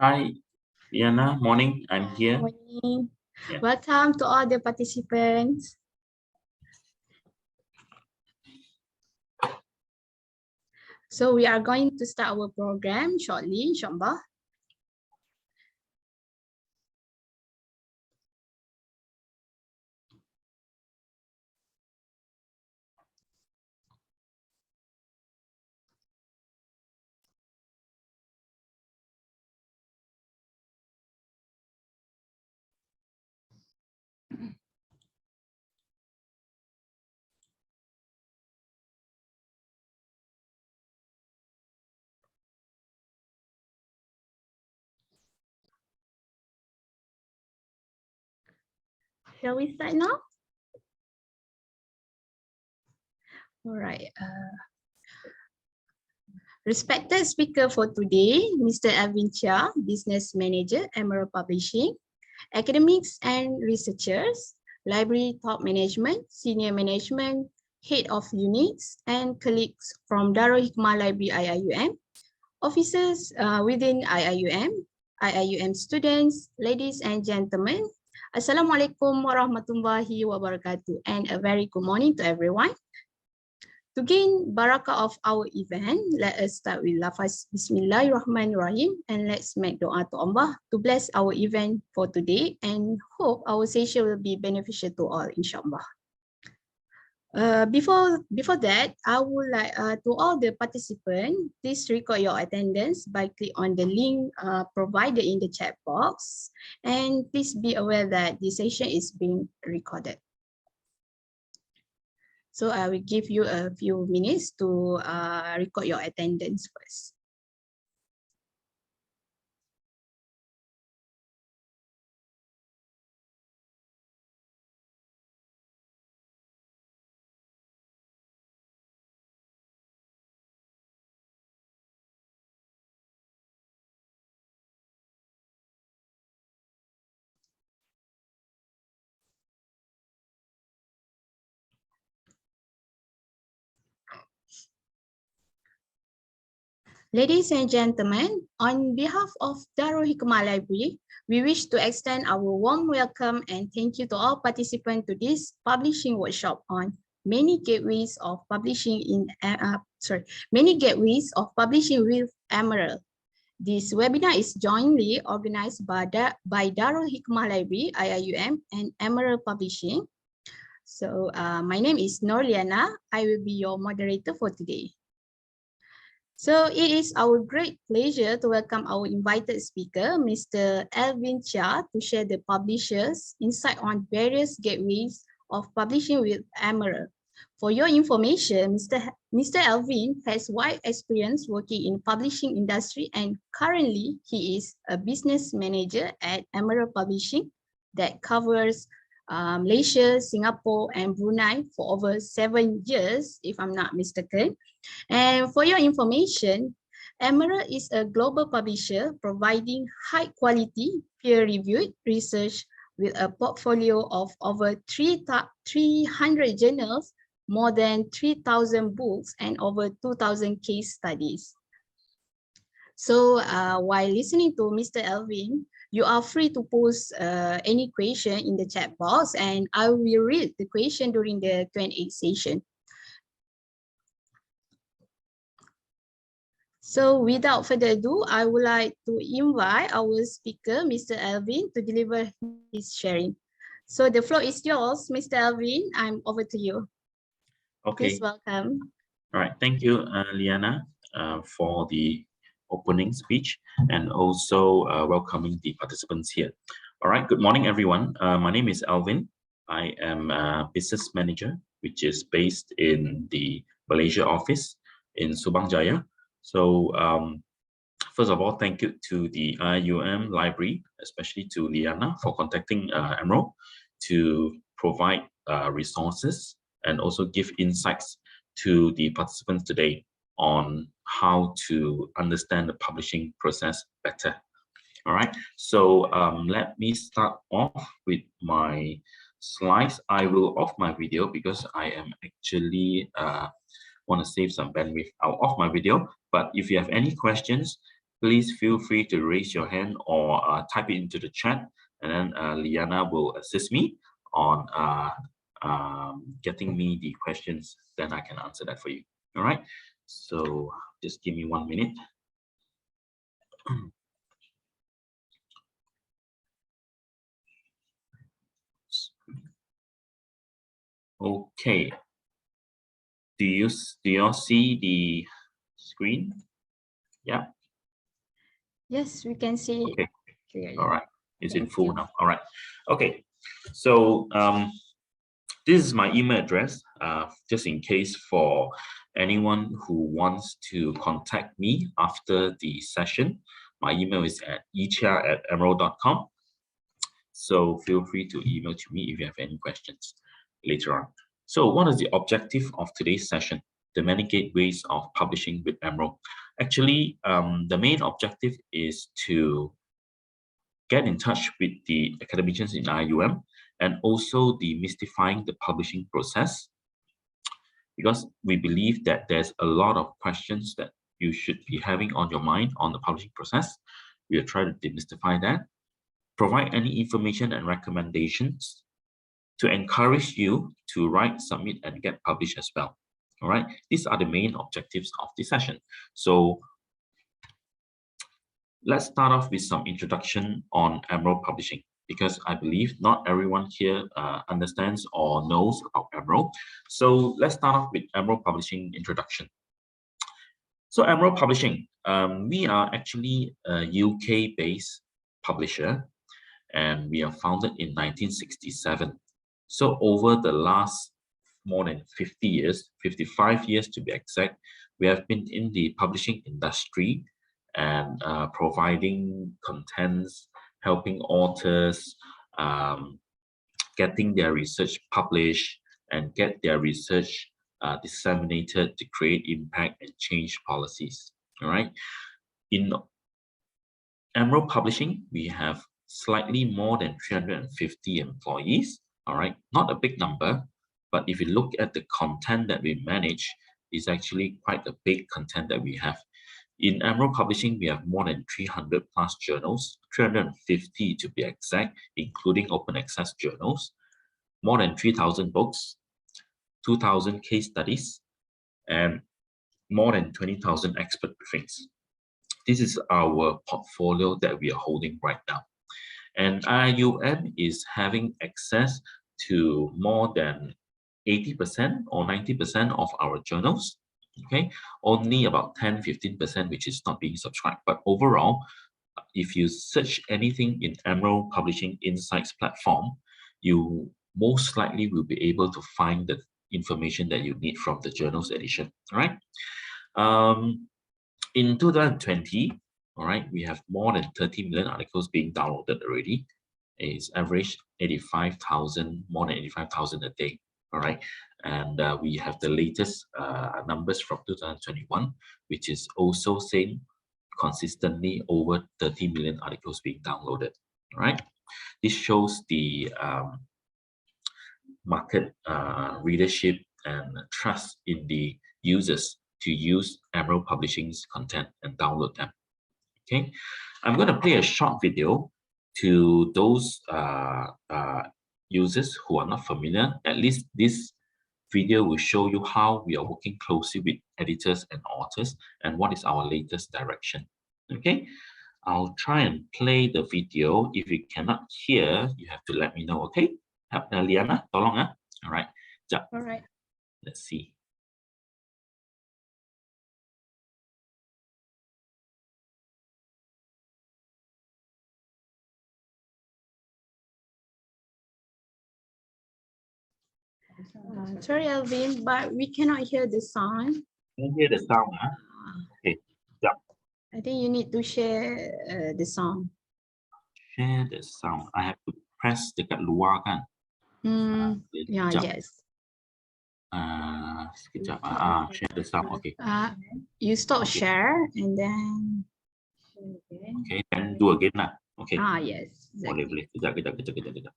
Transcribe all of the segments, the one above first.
Hi, Liyana. Morning. I'm here. Morning. Yeah. Welcome to all the participants. So we are going to start our program shortly, inshallah. Shall we start now? All right. Respected speaker for today, Mr. Elvin Cheah, Business Manager, Emerald Publishing, academics and researchers, library top management, senior management, head of units, and colleagues from al-Hikmah Library IIUM, officers within IIUM students, ladies and gentlemen, Assalamualaikum warahmatullahi wabarakatuh, and a very good morning to everyone. To gain barakah of our event, let us start with lafaz Bismillahirrahmanirrahim, and let's make doa to Allah to bless our event for today and hope our session will be beneficial to all, inshallah. Before that, I would like to all the participants, please record your attendance by click on the link provided in the chat box, and please be aware that this session is being recorded. So I will give you a few minutes to record your attendance first. Ladies and gentlemen, on behalf of al-Hikmah Library, we wish to extend our warm welcome and thank you to all participants to this publishing workshop on many gateways of publishing with Emerald. This webinar is jointly organized by al-Hikmah Library, IIUM, and Emerald Publishing. So my name is Liyana. I will be your moderator for today. So it is our great pleasure to welcome our invited speaker, Mr. Elvin Cheah, to share the publisher's insight on various gateways of publishing with Emerald. For your information, Mr. Elvin has wide experience working in publishing industry, and currently he is a business manager at Emerald Publishing that covers Malaysia, Singapore, and Brunei for over 7 years, if I'm not mistaken. And for your information, Emerald is a global publisher providing high quality, peer-reviewed research with a portfolio of over 300 journals, more than 3,000 books, and over 2,000 case studies. So while listening to Mr. Elvin, you are free to post any question in the chat box, and I will read the question during the Q&A session. So without further ado, I would like to invite our speaker, Mr. Elvin, to deliver his sharing. So the floor is yours, Mr. Elvin. I'm over to you. Okay. Please welcome. All right. Thank you, Liyana, for the opening speech and also welcoming the participants here. All right. Good morning, everyone. My name is Elvin. I am a business manager, which is based in the Malaysia office in Subang Jaya. So first of all, thank you to the IIUM library, especially to Liyana for contacting Emerald to provide resources and also give insights to the participants today on how to understand the publishing process better. All right, so let me start off with my slides. I will off my video because I am actually want to save some bandwidth. I'll off my video, but if you have any questions, please feel free to raise your hand or type it into the chat, and then Liyana will assist me on getting me the questions. Then I can answer that for you. All right. So just give me 1 minute. Okay. Do you all see the screen? Yeah. Yes, we can see. Okay. Clearly. All right. Is it Thank full you. now? All right. Okay. So this is my email address, just in case for anyone who wants to contact me after the session. My email is at cheah@emerald.com. So feel free to email to me if you have any questions later on. So what is the objective of today's session? The many gateways of publishing with Emerald. Actually, the main objective is to get in touch with the academicians in IIUM and also demystifying the publishing process, because we believe that there's a lot of questions that you should be having on your mind on the publishing process. We will try to demystify that, provide any information and recommendations to encourage you to write, submit, and get published as well. All right, these are the main objectives of this session. So let's start off with some introduction on Emerald Publishing, because I believe not everyone here understands or knows about Emerald. So let's start off with Emerald Publishing introduction. So Emerald Publishing, we are actually a UK-based publisher, and we are founded in 1967. So over the last more than 50 years, 55 years to be exact, we have been in the publishing industry and providing contents, helping authors, getting their research published and get their research disseminated to create impact and change policies. All right. In Emerald Publishing, we have slightly more than 350 employees. All right, not a big number, but if you look at the content that we manage, it's actually quite a big content that we have. In Emerald Publishing, we have more than 300 plus journals, 350 to be exact, including open access journals, more than 3,000 books, 2,000 case studies, and more than 20,000 expert briefings. This is our portfolio that we are holding right now. And IIUM is having access to more than 80% or 90% of our journals. Okay, only about 10-15% which is not being subscribed. But overall, if you search anything in Emerald Publishing Insights platform, you most likely will be able to find the information that you need from the journals edition. All right. In 2020, all right, we have more than 30 million articles being downloaded already. It's average 85,000, more than 85,000 a day. All right, and we have the latest numbers from 2021, which is also saying consistently over 30 million articles being downloaded. All right, this shows the market readership and trust in the users to use Emerald Publishing's content and download them. Okay, I'm going to play a short video to those users who are not familiar. At least this video will show you how we are working closely with editors and authors and what is our latest direction. Okay, I'll try and play the video. If you cannot hear, you have to let me know. Okay, Liyana, tolong ah. All right. All right. Let's see. Sorry, Elvin, but we cannot hear the sound. Can you hear the sound? Huh? Okay. Yeah. I think you need to share the sound. Share the sound. I have to press dekat luar kan? Yeah, yes. Sekejap. Share the sound. Okay. You stop share and then. Okay, then do again lah. Okay. Yes. Boleh, Exactly. boleh. Kejap.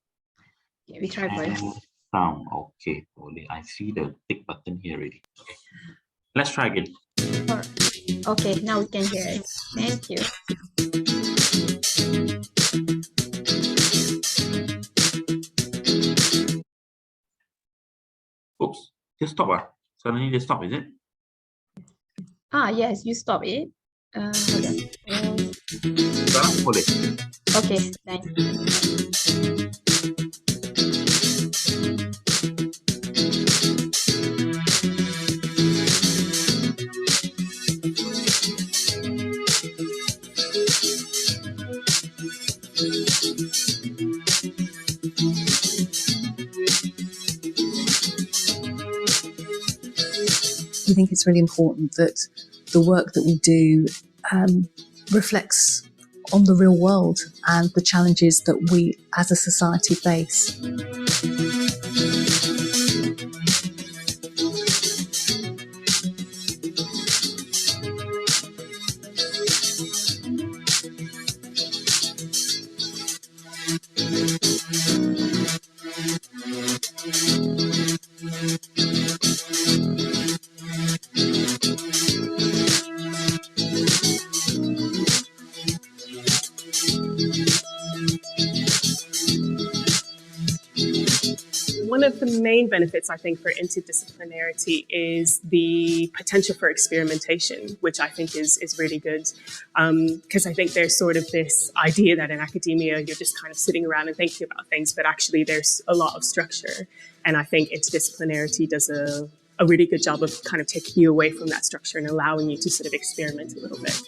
Okay, we try first. Sound. Okay, boleh. I see the tick button here already. Okay. Let's try again. Okay, now we can hear it. Thank you. Oops, just stop. Suddenly they stop, is it? Yes, you stop it. Hold on. Sekarang boleh. Okay, thank you. I think it's really important that the work that we do reflects on the real world and the challenges that we as a society face. One of the main benefits, I think, for interdisciplinarity is the potential for experimentation, which I think is really good. Because I think there's sort of this idea that in academia, you're just kind of sitting around and thinking about things, but actually there's a lot of structure. And I think interdisciplinarity does a really good job of kind of taking you away from that structure and allowing you to sort of experiment a little bit.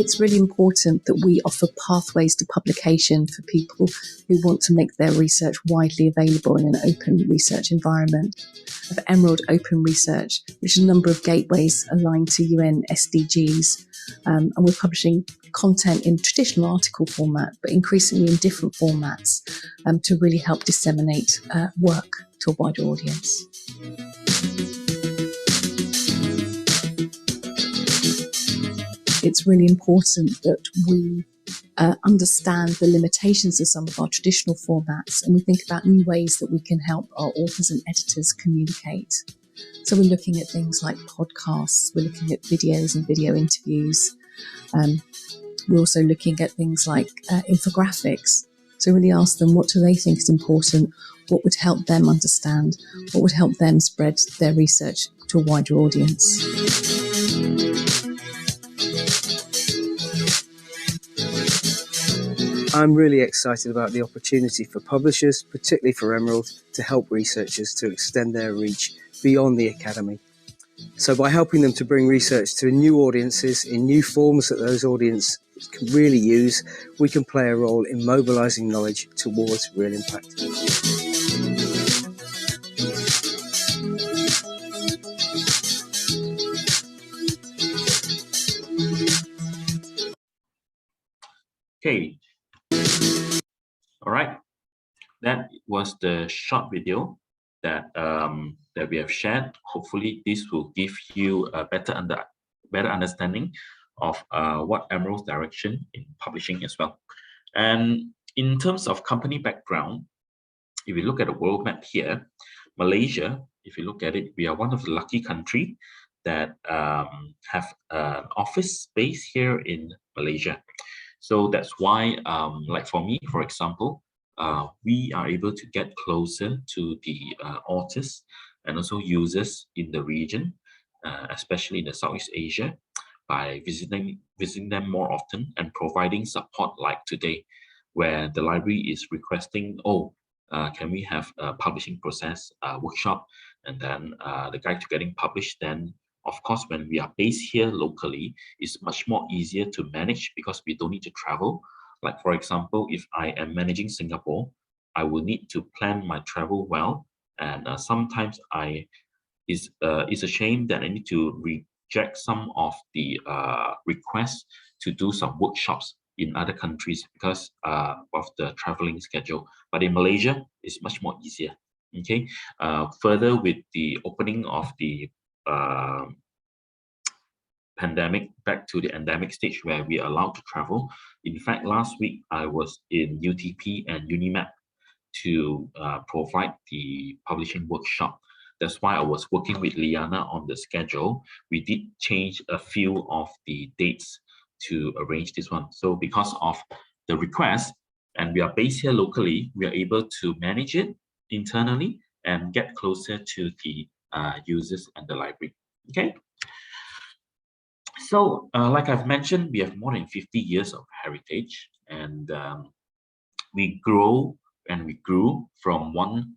It's really important that we offer pathways to publication for people who want to make their research widely available in an open research environment. Of Emerald Open Research, which is a number of gateways aligned to UN SDGs, and we're publishing content in traditional article format, but increasingly in different formats to really help disseminate work to a wider audience. It's really important that we understand the limitations of some of our traditional formats, and we think about new ways that we can help our authors and editors communicate. So we're looking at things like podcasts, we're looking at videos and video interviews. We're also looking at things like infographics. So really ask them, what do they think is important? What would help them understand? What would help them spread their research to a wider audience? I'm really excited about the opportunity for publishers, particularly for Emerald, to help researchers to extend their reach beyond the academy. So by helping them to bring research to new audiences in new forms that those audiences can really use, we can play a role in mobilising knowledge towards real impact. Okay. All right. That was the short video that that we have shared. Hopefully, this will give you a better understanding of what Emerald's direction in publishing as well. And in terms of company background, if you look at the world map here, Malaysia, if you look at it, we are one of the lucky countries that have an office space here in Malaysia. So that's why, like for me, for example, we are able to get closer to the authors and also users in the region, especially in the Southeast Asia, by visiting them more often and providing support like today, where the library is requesting, can we have a publishing process workshop, and then the guide to getting published. Then of course, when we are based here locally, it's much more easier to manage because we don't need to travel. Like for example, if I am managing Singapore, I will need to plan my travel well, and sometimes it's a shame that I need to reject some of the requests to do some workshops in other countries because of the traveling schedule. But in Malaysia, it's much more easier. Okay. Further, with the opening of the pandemic back to the endemic stage where we are allowed to travel. In fact, last week I was in UTP and Unimap to provide the publishing workshop That's why I was working with Liyana on the schedule. We did change a few of the dates to arrange this one. So because of the request, and we are based here locally, we are able to manage it internally and get closer to the users and the library. Okay. So like I've mentioned, we have more than 50 years of heritage, and we grow and we grew from one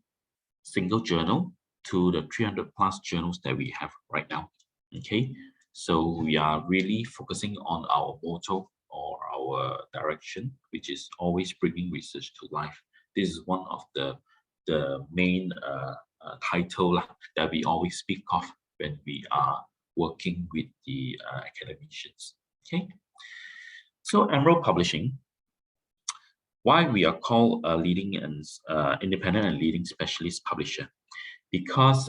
single journal to the 300+ journals that we have right now. Okay, so we are really focusing on our motto or our direction, which is always bringing research to life. This is one of the main title that we always speak of when we are working with the academicians. Okay, so Emerald Publishing, why we are called a leading and independent and leading specialist publisher? Because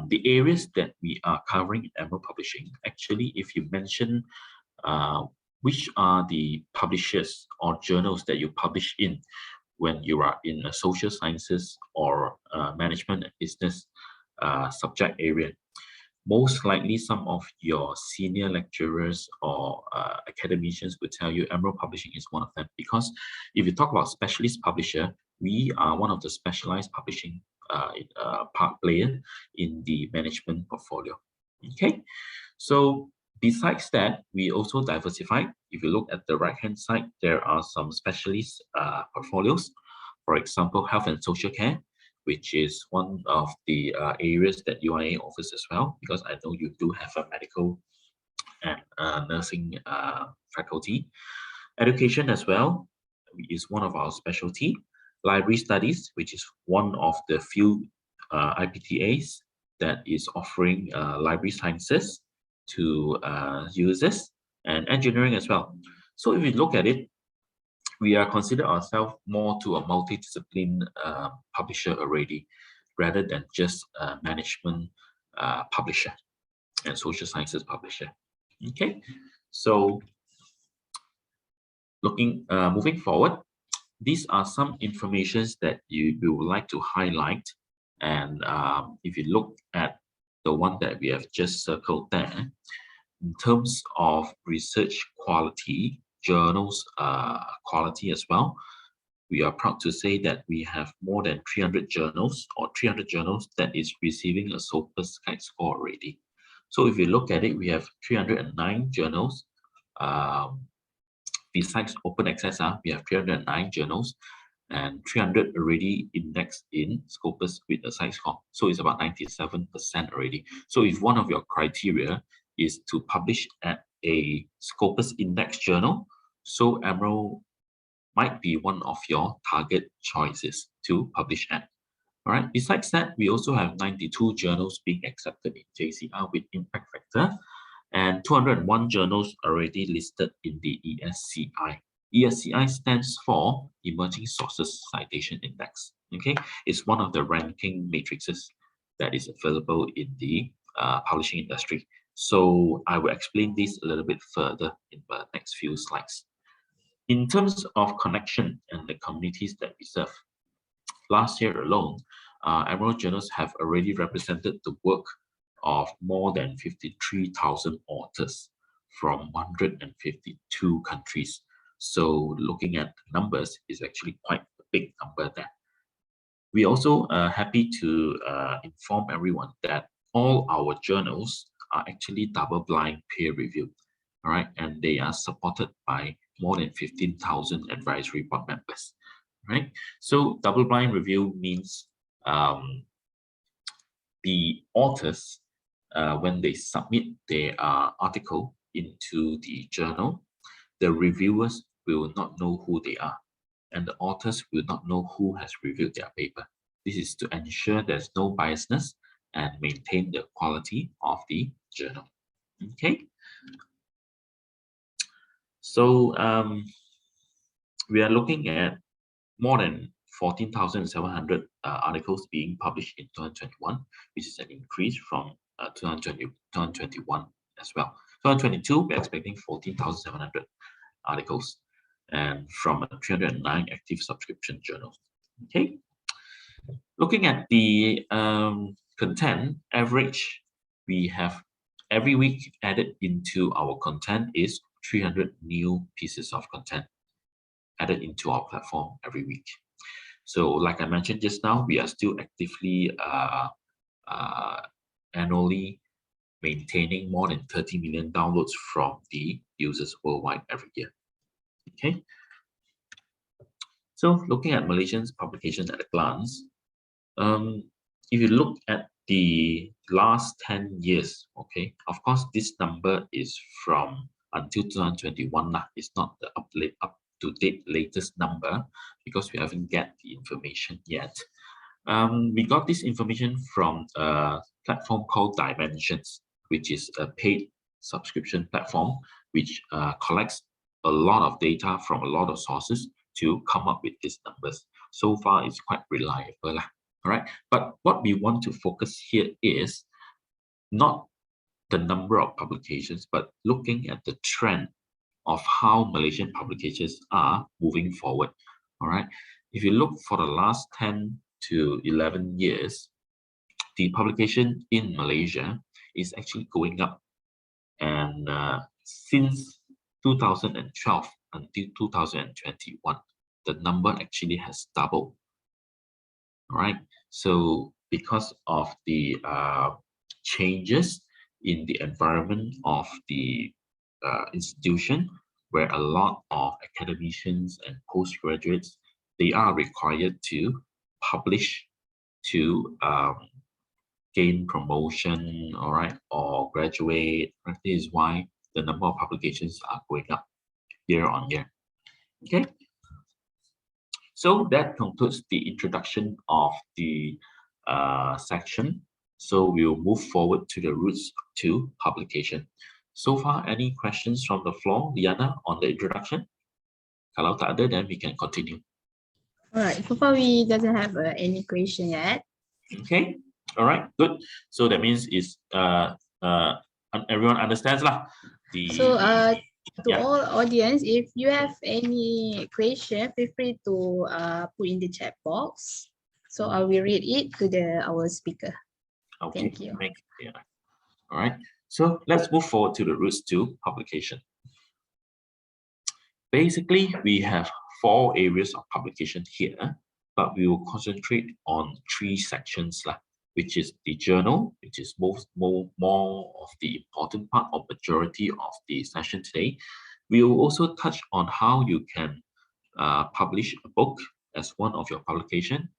the areas that we are covering in Emerald Publishing, actually, if you mention which are the publishers or journals that you publish in when you are in a social sciences or management and business subject area, most likely some of your senior lecturers or academicians will tell you Emerald Publishing is one of them. Because if you talk about specialist publisher, we are one of the specialized publishing part player in the management portfolio. Okay, so besides that, we also diversify. If you look at the right hand side, there are some specialist portfolios. For example, health and social care, which is one of the areas that UIA offers as well, because I know you do have a medical and nursing faculty. Education as well is one of our specialty. Library studies, which is one of the few IPTAs that is offering library sciences to users, and engineering as well. So if you look at it, we are consider ourselves more to a multidiscipline publisher already, rather than just a management publisher and social sciences publisher. Okay, so moving forward, these are some informations that we would like to highlight. And if you look at the one that we have just circled there, in terms of research quality, journals quality as well, we are proud to say that we have more than 300 journals or 300 journals that is receiving a Scopus Guide score already. So if you look at it, we have 309 journals. Besides open access, we have 309 journals and 300 already indexed in Scopus with a site score. So it's about 97% already. So if one of your criteria is to publish at a Scopus index journal, so Emerald might be one of your target choices to publish at. All right. Besides that, we also have 92 journals being accepted in JCR with impact factor, and 201 journals already listed in the ESCI. ESCI stands for Emerging Sources Citation Index. Okay, it's one of the ranking matrices that is available in the publishing industry. So I will explain this a little bit further in the next few slides. In terms of connection and the communities that we serve, last year alone, Emerald Journals have already represented the work of more than 53,000 authors from 152 countries. So looking at numbers is actually quite a big number there. We also are happy to inform everyone that all our journals are actually double-blind peer reviewed, all right, and they are supported by more than 15,000 advisory board members, right? So double-blind review means the authors, when they submit their article into the journal, the reviewers will not know who they are, and the authors will not know who has reviewed their paper. This is to ensure there's no biasness and maintain the quality of the journal. Okay. So we are looking at more than 14,700 articles being published in 2021, which is an increase from 2021 as well. 2022, we're expecting 14,700 articles, and from 309 active subscription journals. Okay. Looking at the content average, we have every week added into our content is 300 new pieces of content added into our platform every week. So like I mentioned just now, we are still actively annually maintaining more than 30 million downloads from the users worldwide every year. Okay. So looking at Malaysian's publications at a glance, if you look at the last 10 years, okay, of course, this number is from until 2021. It's not the up-to-date latest number because we haven't get the information yet. We got this information from a platform called Dimensions, which is a paid subscription platform which collects a lot of data from a lot of sources to come up with these numbers. So far, it's quite reliable. All right, but what we want to focus here is not the number of publications, but looking at the trend of how Malaysian publications are moving forward. All right, if you look for the last 10 to 11 years, the publication in Malaysia is actually going up, and since 2012 until 2021, the number actually has doubled. All right, so because of the changes in the environment of the institution, where a lot of academicians and postgraduates, they are required to publish to gain promotion, all right, or graduate. This is why the number of publications are going up year on year. Okay. So that concludes the introduction of the section. So we'll move forward to the routes to publication. So far, any questions from the floor, Liyana, on the introduction? Kalau tak ada, then we can continue. All right, so far we doesn't have any question yet. Okay, all right, good. So that means is everyone understands lah. So to all audience, if you have any question, feel free to put in the chat box. So I will read it to our speaker. Okay, thank you. All right, so let's move forward to the routes to publication. Basically, we have 4 areas of publication here, but we will concentrate on 3 sections, which is the journal, which is more of the important part of majority of the session today. We will also touch on how you can publish a book as one of your publication,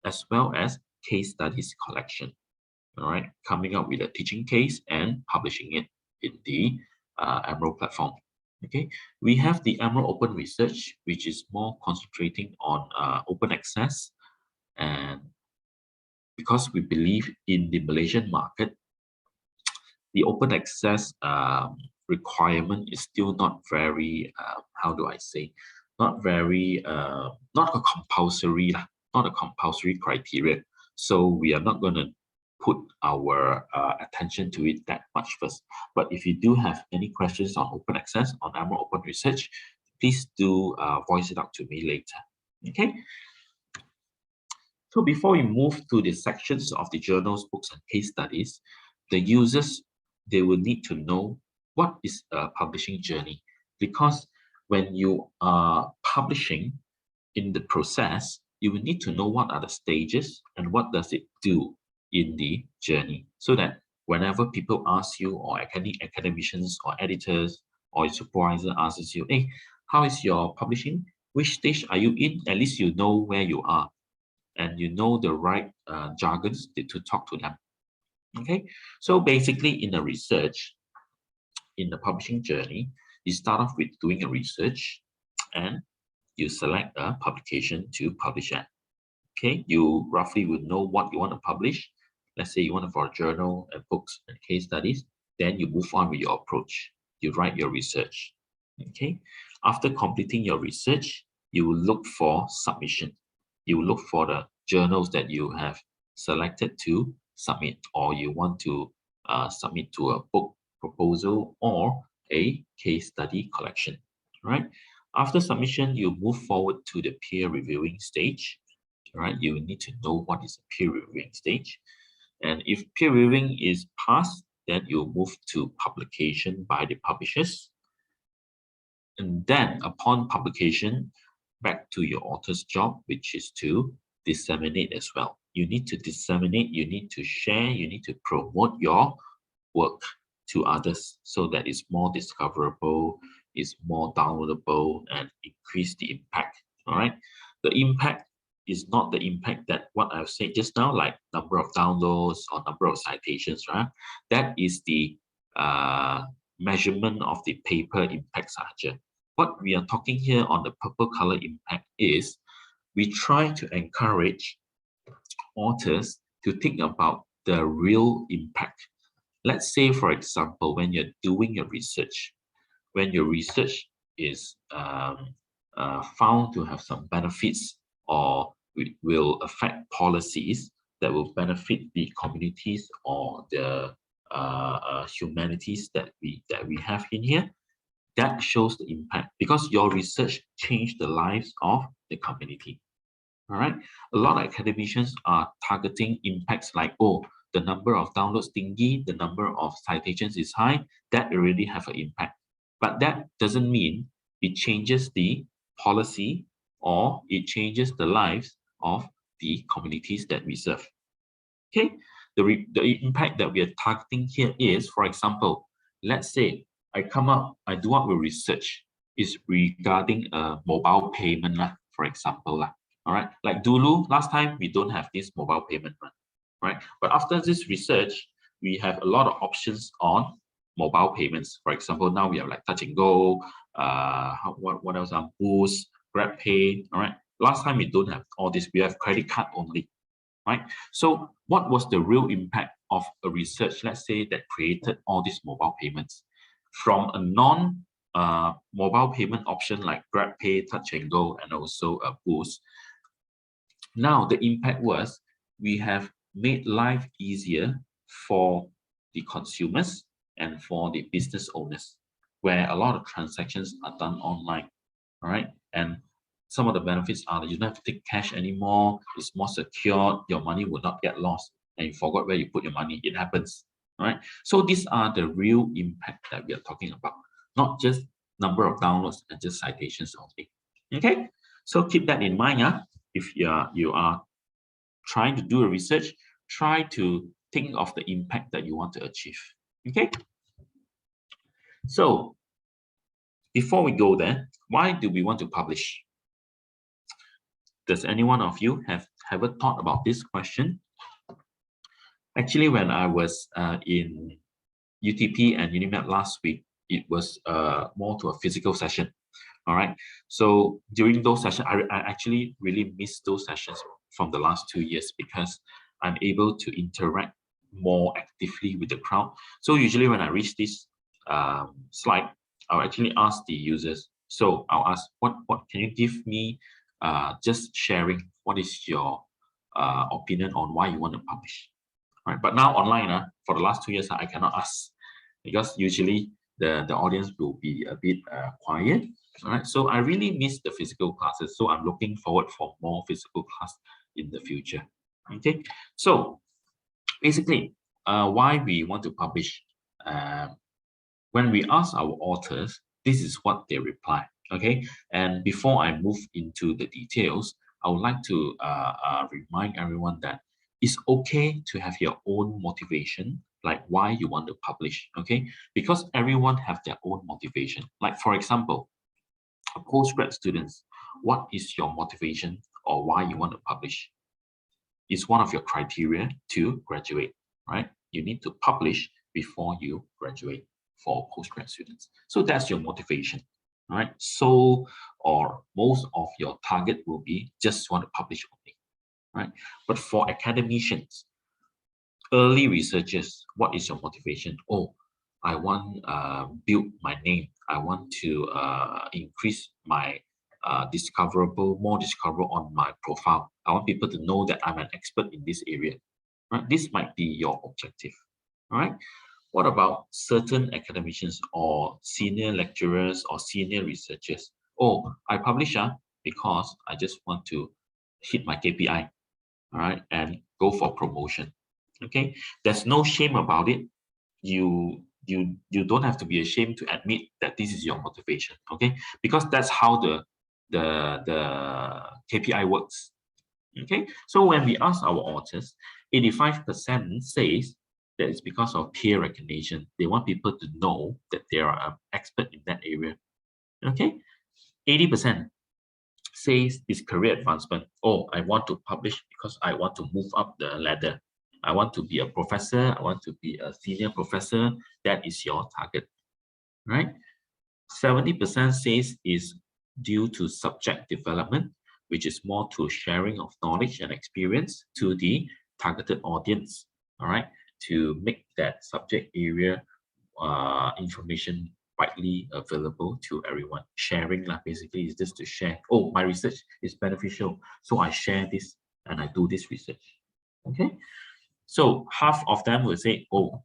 as well as case studies collection. All right, coming up with a teaching case and publishing it in the Emerald platform. Okay, we have the Emerald Open Research, which is more concentrating on open access, and because we believe in the Malaysian market, the open access requirement is still not very, how do I say, not very, not a compulsory criteria. So we are not going to put our attention to it that much first. But if you do have any questions on open access, on Emerald Open Research, please do voice it out to me later. Okay. So before we move to the sections of the journals, books, and case studies, the users, they will need to know what is a publishing journey. Because when you are publishing in the process, you will need to know what are the stages and what does it do in the journey, so that whenever people ask you, or academicians or editors or your supervisor asks you, hey, how is your publishing? Which stage are you in? At least you know where you are, and you know the right jargons to talk to them. Okay, so basically in the research, in the publishing journey, you start off with doing a research and you select a publication to publish at. Okay, you roughly would know what you want to publish. Let's say you want it for a journal and books and case studies. Then you move on with your approach. You write your research. Okay, after completing your research, you will look for submission. You will look for the journals that you have selected to submit, or you want to submit to a book proposal or a case study collection. Right? After submission, you move forward to the peer reviewing stage. Right? You need to know what is a peer reviewing stage. And if peer reviewing is passed, then you move to publication by the publishers. And then upon publication, back to your author's job, which is to disseminate as well. You need to disseminate, you need to share, you need to promote your work to others so that it's more discoverable, is more downloadable, and increase the impact. All right. The impact is not the impact that what I've said just now, like number of downloads or number of citations, right? That is the measurement of the paper impact charger. What we are talking here on the purple color impact is we try to encourage authors to think about the real impact. Let's say, for example, when you're doing your research, when your research is found to have some benefits or will affect policies that will benefit the communities or the humanities that we have in here, that shows the impact because your research changed the lives of the community. All right. A lot of academicians are targeting impacts like, oh, the number of downloads thingy, the number of citations is high, that already have an impact. But that doesn't mean it changes the policy or it changes the lives of the communities that we serve. Okay, the impact that we are targeting here is, for example, let's say I do up with research is regarding a mobile payment, for example. All right, like dulu, last time we don't have this mobile payment, right? But after this research, we have a lot of options on mobile payments. For example, now we have like Touch and Go, what else? Boost, Grab Pay. All right. Last time we don't have all this. We have credit card only, right? So what was the real impact of a research, let's say, that created all these mobile payments from a non-mobile payment option like Grab Pay, Touch and Go, and also a Boost? Now the impact was we have made life easier for the consumers and for the business owners, where a lot of transactions are done online. All right. And some of the benefits are that you don't have to take cash anymore. It's more secure. Your money will not get lost. And you forgot where you put your money. It happens. All right. So these are the real impact that we are talking about, not just number of downloads and just citations only. Okay. So keep that in mind. If you are trying to do a research, try to think of the impact that you want to achieve. Okay. So before we go there, why do we want to publish? Does any one of you have ever thought about this question? Actually, when I was in UTP and UNIMED last week, it was more to a physical session. All right. So during those sessions, I actually really missed those sessions from the last 2 years because I'm able to interact more actively with the crowd. So usually when I reach this slide, I'll actually ask the users. So I'll ask, what can you give me? Just sharing what is your opinion on why you want to publish. Right. But now online, for the last 2 years, I cannot ask because usually the audience will be a bit quiet. All right. So I really miss the physical classes. So I'm looking forward for more physical class in the future. Okay. So basically, why we want to publish. When we ask our authors, this is what they reply. Okay. And before I move into the details, I would like to remind everyone that it's okay to have your own motivation, like why you want to publish. Okay. Because everyone have their own motivation. Like, for example, postgrad students, what is your motivation or why you want to publish? It's one of your criteria to graduate, right? You need to publish before you graduate for postgrad students. So that's your motivation, right? So, or most of your target will be just want to publish only, right? But for academicians, early researchers, what is your motivation? Oh, I want build my name. I want to increase my more discoverable on my profile. I want people to know that I'm an expert in this area. Right? This might be your objective. All right. What about certain academicians or senior lecturers or senior researchers? Oh, I publish because I just want to hit my KPI. All right, and go for promotion. Okay, there's no shame about it. You don't have to be ashamed to admit that this is your motivation. Okay, because that's how the KPI works. Okay, so when we ask our authors, 85% says that it's because of peer recognition. They want people to know that they are an expert in that area. Okay, 80% says it's career advancement. Oh, I want to publish because I want to move up the ladder. I want to be a professor. I want to be a senior professor. That is your target, right? 70% says is due to subject development, which is more to sharing of knowledge and experience to the targeted audience, all right, to make that subject area information widely available to everyone. Sharing basically is just to share. Oh, my research is beneficial, so I share this and I do this research. Okay, so half of them will say, oh,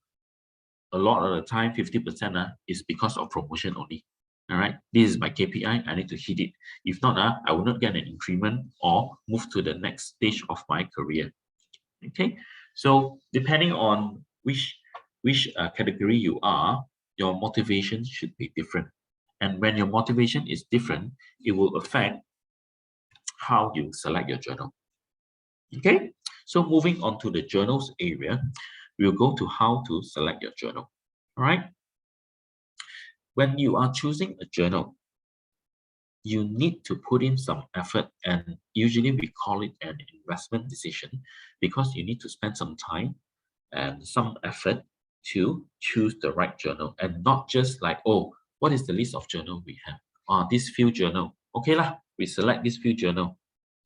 a lot of the time, 50% is because of promotion only. All right, this is my KPI. I need to hit it. If not, I will not get an increment or move to the next stage of my career. Okay, so depending on which category you are, your motivation should be different. And when your motivation is different, it will affect how you select your journal. Okay, so moving on to the journals area, we'll go to how to select your journal. All right. When you are choosing a journal, you need to put in some effort, and usually we call it an investment decision because you need to spend some time and some effort to choose the right journal, and not just like, oh, what is the list of journal we have? This few journal. Okay lah, we select this few journal.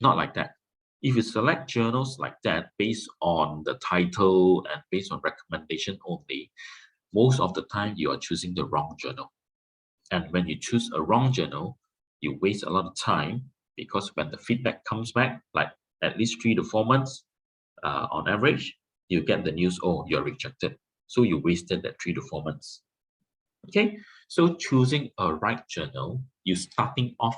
Not like that. If you select journals like that based on the title and based on recommendation only, most of the time you are choosing the wrong journal. And when you choose a wrong journal, you waste a lot of time, because when the feedback comes back, like at least 3 to 4 months on average, you get the news, oh, you're rejected. So you wasted that 3 to 4 months. Okay, so choosing a right journal, you starting off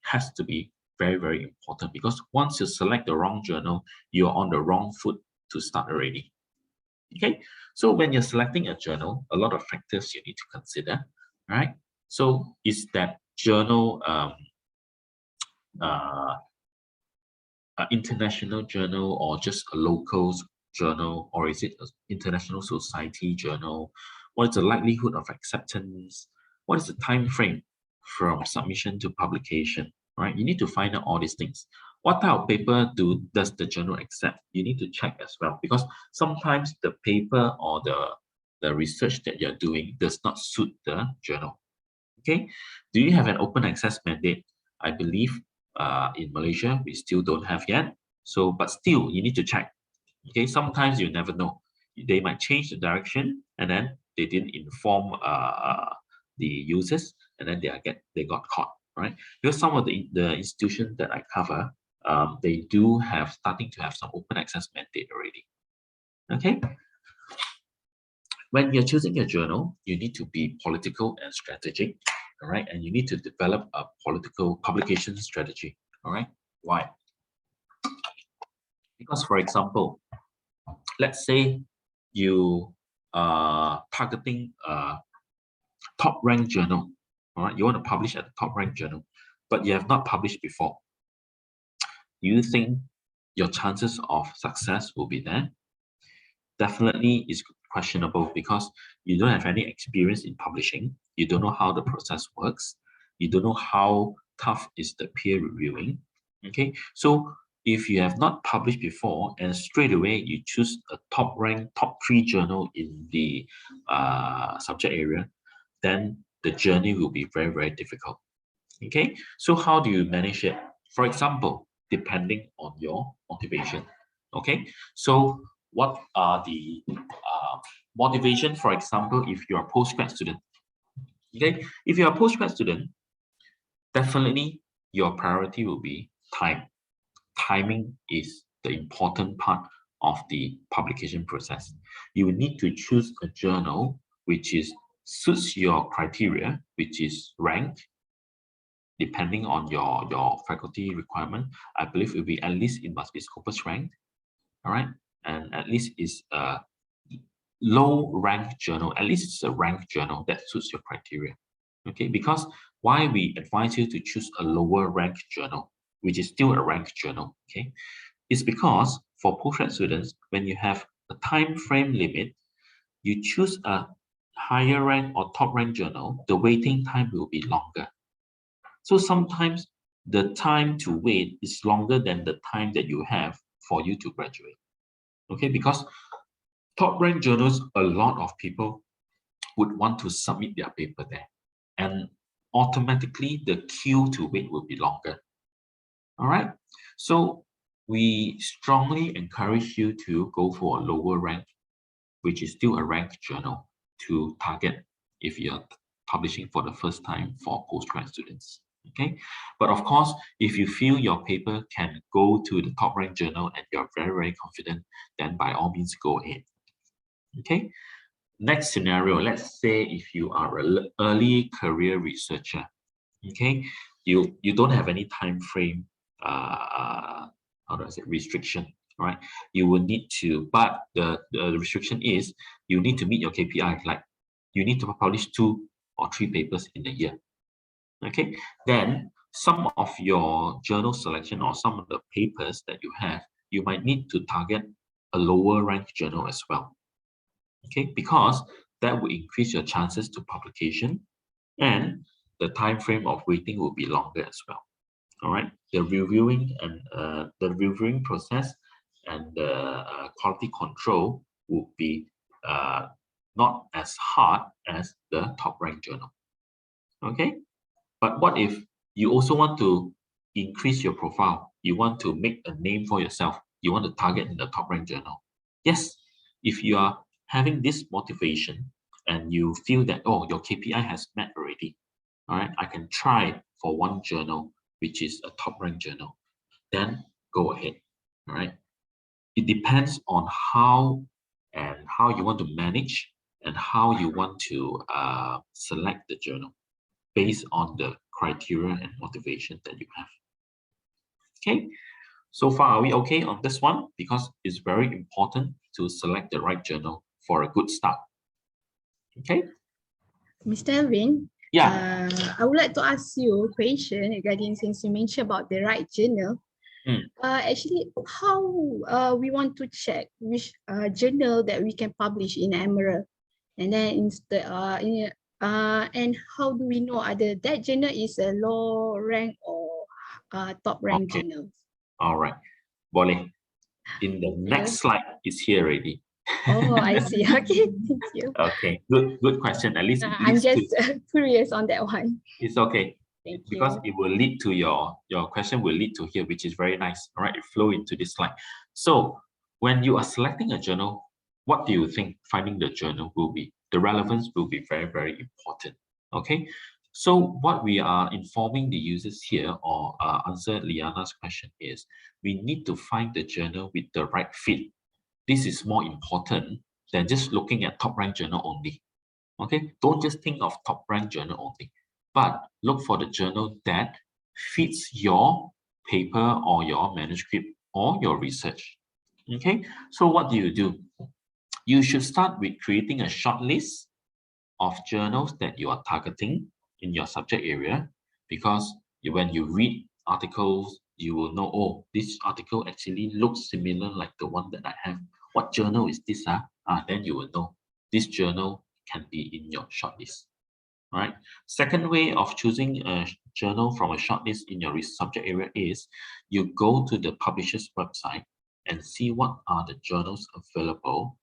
has to be very, very important, because once you select the wrong journal, you're on the wrong foot to start already. Okay, so when you're selecting a journal, a lot of factors you need to consider, right? So is that journal an international journal, or just a local journal, or is it an international society journal? What is the likelihood of acceptance? What is the time frame from submission to publication? Right? You need to find out all these things. What type of paper does the journal accept? You need to check as well, because sometimes the paper or the research that you're doing does not suit the journal. Okay, do you have an open access mandate? I believe in Malaysia we still don't have yet. So, but still you need to check. Okay, sometimes you never know. They might change the direction, and then they didn't inform the users, and then they got caught, right? Because some of the institutions that I cover, they do have starting to have some open access mandate already. Okay. When you're choosing a journal, you need to be political and strategic, all right? And you need to develop a political publication strategy, all right? Why? Because, for example, let's say you are targeting a top-ranked journal, all right? You want to publish at a top-ranked journal, but you have not published before. Do you think your chances of success will be there? Definitely is questionable, because you don't have any experience in publishing. You don't know how the process works. You don't know how tough is the peer reviewing. Okay, so if you have not published before and straight away you choose a top 3 journal in the subject area, then the journey will be very, very difficult. Okay, so how do you manage it? For example, depending on your motivation. Okay, so what are the motivation? For example, if you're a postgrad student, okay, if you're a postgrad student, definitely your priority will be time. Timing is the important part of the publication process. You will need to choose a journal which suits your criteria, which is ranked depending on your faculty requirement. I believe it will be at least, it must be Scopus ranked. All right, and at least is a low rank journal, at least it's a ranked journal that suits your criteria. Okay, because why we advise you to choose a lower ranked journal, which is still a ranked journal, okay, is because for postgrad students, when you have a time frame limit, you choose a higher rank or top rank journal, the waiting time will be longer. So sometimes the time to wait is longer than the time that you have for you to graduate. Okay, because top rank journals, a lot of people would want to submit their paper there, and automatically the queue to wait will be longer. All right, so we strongly encourage you to go for a lower rank, which is still a ranked journal, to target if you're publishing for the first time for postgrad students. Okay, but of course, if you feel your paper can go to the top ranked journal and you're very, very confident, then by all means go ahead. Okay, next scenario, let's say if you are an early career researcher, okay, you don't have any time frame how do I say restriction, right? You will need to, but the restriction is you need to meet your KPI, like you need to publish 2 or 3 papers in a year. Okay, then some of your journal selection or some of the papers that you have, you might need to target a lower ranked journal as well. Okay, because that will increase your chances to publication, and the time frame of waiting will be longer as well. All right, the reviewing and the reviewing process and the quality control will be not as hard as the top ranked journal. Okay, but what if you also want to increase your profile? You want to make a name for yourself. You want to target in the top ranked journal. Yes, if you are having this motivation and you feel that, oh, your KPI has met already, all right, I can try for one journal, which is a top ranked journal, then go ahead. All right, it depends on how you want to manage and how you want to select the journal based on the criteria and motivation that you have. Okay, so far are we okay on this one? Because it's very important to select the right journal for a good start. Okay, Mr. Elvin, yeah, I would like to ask you a question regarding, since you mentioned about the right journal. Actually, how we want to check which journal that we can publish in Emerald, and then and how do we know either that journal is a low rank or top rank okay, journal? all right, boleh. In the next slide is here already. Oh, I see. Okay, thank you. Okay, good question. At least it I'm leads just to, curious on that one. it's okay. Thank Because you. it will lead to your question will lead to here, which is very nice. All right, it flow into this slide. So when you are selecting a journal, what do you think finding the journal will be? The relevance will be very, very important. Okay, so what we are informing the users here, or answer Liyana's question, is we need to find the journal with the right fit. This is more important than just looking at top ranked journal only. Okay, don't just think of top ranked journal only, but look for the journal that fits your paper or your manuscript or your research. Okay, so what do? You should start with creating a short list of journals that you are targeting in your subject area, because when you read articles, you will know, oh, this article actually looks similar like the one that I have. What journal is this? Then you will know this journal can be in your shortlist. All right. Second way of choosing a journal from a shortlist in your subject area is you go to the publisher's website and see what are the journals available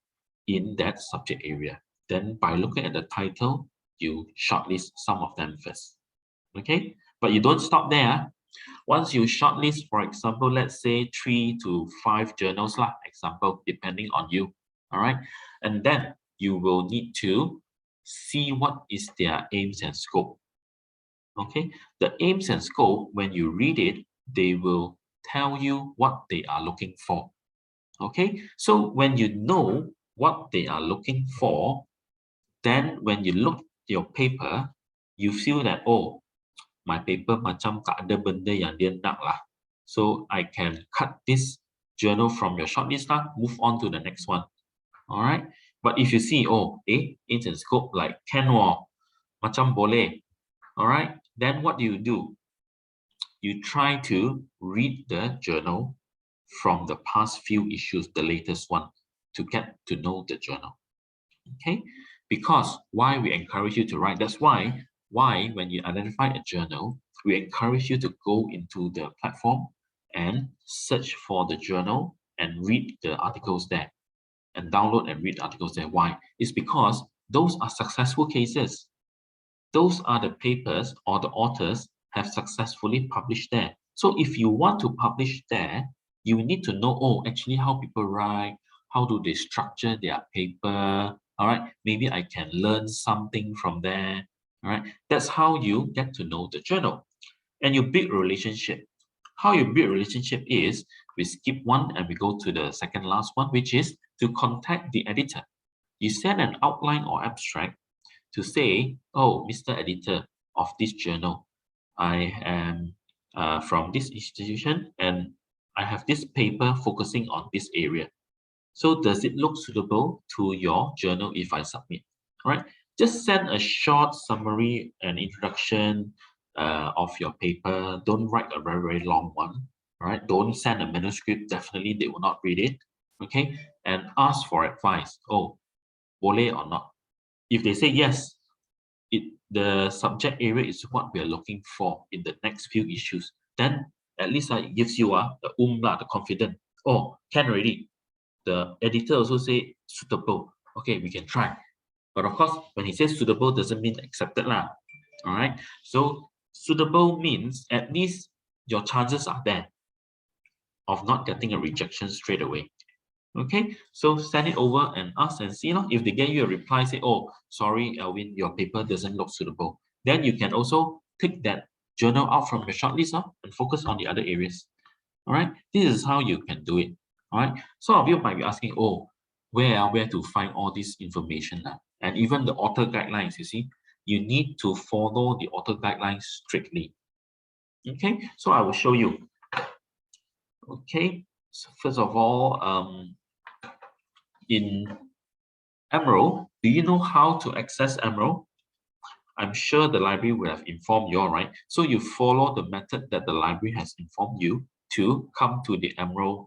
in that subject area. Then by looking at the title, you shortlist some of them first. Okay, but you don't stop there. Once you shortlist, for example, let's say 3 to 5 journals, example, depending on you. All right, and then you will need to see what is their aims and scope. Okay, the aims and scope, when you read it, they will tell you what they are looking for. Okay, so when you know what they are looking for, then when you look at your paper, you feel that, oh, my paper macam tak ada benda yang dia nak lah. So I can cut this journal from your shortlist, move on to the next one. All right. But if you see, oh, age and scope like can macam boleh, all right, then what do? You try to read the journal from the past few issues, the latest one, to get to know the journal. Okay, because why we encourage you to write, that's why when you identify a journal, we encourage you to go into the platform and search for the journal and read the articles there, and download and read articles there. Why? It's because those are successful cases. Those are the papers or the authors have successfully published there. So if you want to publish there, you need to know, oh, actually how people write, how do they structure their paper, all right? Maybe I can learn something from there, all right? That's how you get to know the journal. And you build a relationship. How you build a relationship is, we skip one and we go to the second last one, which is to contact the editor. You send an outline or abstract to say, oh, Mr. Editor of this journal, I am from this institution and I have this paper focusing on this area. So does it look suitable to your journal if I submit? All right, just send a short summary and introduction of your paper. Don't write a very, very long one. All right, don't send a manuscript. Definitely they will not read it. Okay, and ask for advice. Oh, boleh or not? If they say yes, the subject area is what we are looking for in the next few issues, then at least it gives you the confidence. Oh, can already. The editor also say suitable. Okay, we can try. But of course, when he says suitable, doesn't mean accepted lah. All right. So suitable means at least your chances are there of not getting a rejection straight away. Okay, so send it over and ask and see. If they get you a reply, say, oh, sorry, Elvin, your paper doesn't look suitable. Then you can also take that journal out from your shortlist and focus on the other areas. All right, this is how you can do it. All right, some of you might be asking, oh, where to find all this information now? And even the author guidelines, you see, you need to follow the author guidelines strictly. Okay, so I will show you. Okay, so first of all, in Emerald, do you know how to access Emerald? I'm sure the library will have informed you, right? So you follow the method that the library has informed you to come to the Emerald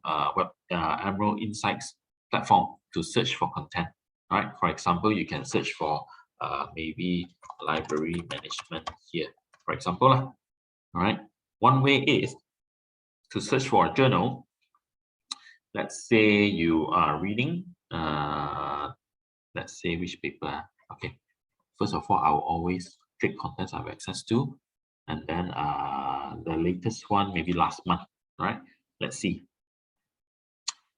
Emerald Insights platform to search for content. All right. For example, you can search for maybe library management here, for example. All right. One way is to search for a journal. Let's say you are reading. Let's say which paper. Okay. First of all, I will always click contents I have access to, and then the latest one, maybe last month, right? Let's see.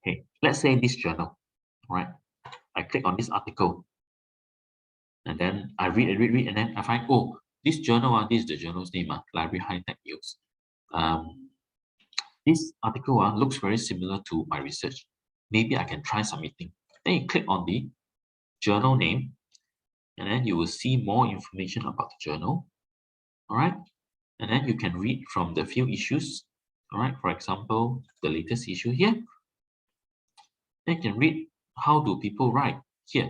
Okay, let's say this journal, right? I click on this article, and then I read, and then I find, oh, this journal, this is the journal's name, Library High Tech News. This article looks very similar to my research. Maybe I can try submitting. Then you click on the journal name, and then you will see more information about the journal. All right, and then you can read from the few issues. All right, for example, the latest issue here. Then you can read how do people write here.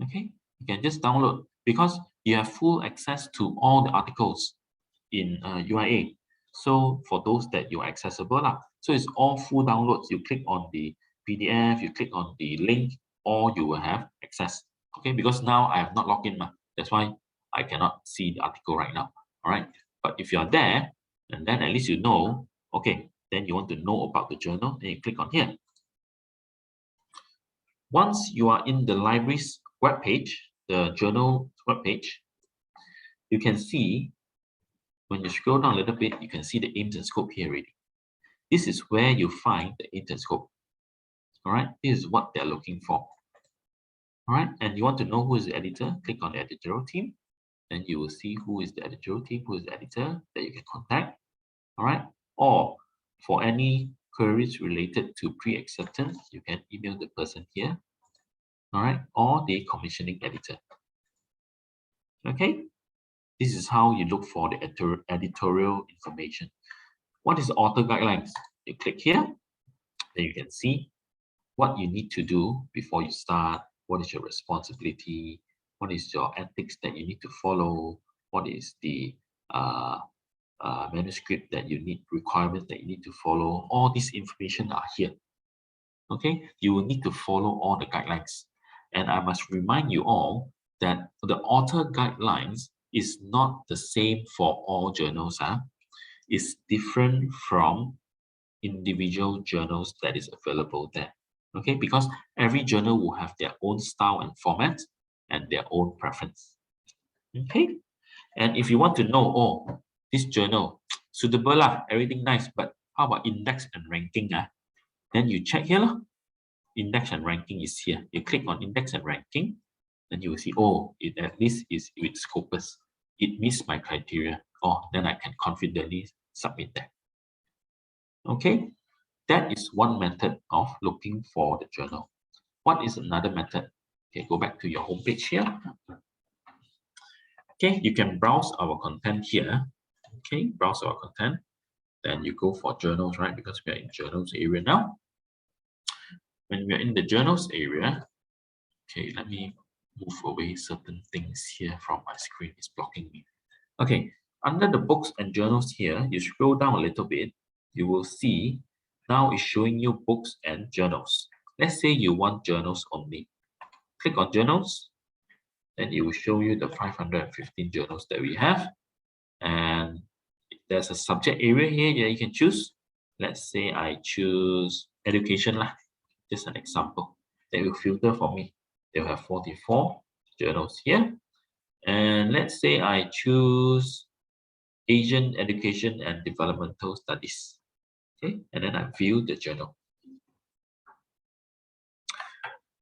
Okay, you can just download because you have full access to all the articles in UIA. So for those that you're accessible, so it's all full downloads. You click on the PDF, you click on the link, or you will have access. Okay, because now I have not logged in, that's why I cannot see the article right now. All right, but if you are there, and then at least you know, okay, then you want to know about the journal, then you click on here. Once you are in the library's webpage, the journal webpage, you can see, when you scroll down a little bit, you can see the aims and scope here already. This is where you find the aims and scope. All right, this is what they're looking for. All right, and you want to know who is the editor, click on the editorial team, and you will see who is the editorial team, who is the editor that you can contact. All right, or for any queries related to pre-acceptance, you can email the person here. All right, or the commissioning editor. Okay, this is how you look for the editorial information. What is the author guidelines? You click here, Then you can see what you need to do before you start, what is your responsibility, what is your ethics that you need to follow, what is the manuscript that you need, requirements that you need to follow. All this information are here. Okay, you will need to follow all the guidelines. And I must remind you all that the author guidelines is not the same for all journals. It's different from individual journals that is available there. Okay, because every journal will have their own style and format and their own preference. Okay, and if you want to know, oh, this journal suitable lah, everything nice, but how about index and ranking? Then you check here lah. Index and ranking is here. You click on index and ranking, then you will see, oh, it at least is with Scopus. It meets my criteria. Oh, then I can confidently submit that. Okay, that is one method of looking for the journal. What is another method? Okay, go back to your home page here. Okay, you can browse our content here. Okay, browse our content. Then you go for journals, right? Because we are in journals area now. When we are in the journals area, okay, let me move away certain things here from my screen. It's blocking me. Okay, under the books and journals here, you scroll down a little bit, you will see now it's showing you books and journals. Let's say you want journals only. Click on journals, then it will show you the 515 journals that we have. And there's a subject area here that you can choose. Let's say I choose education lah. Just an example. They will filter for me. They'll have 44 journals here. And let's say I choose Asian Education and Developmental Studies. Okay, and then I view the journal.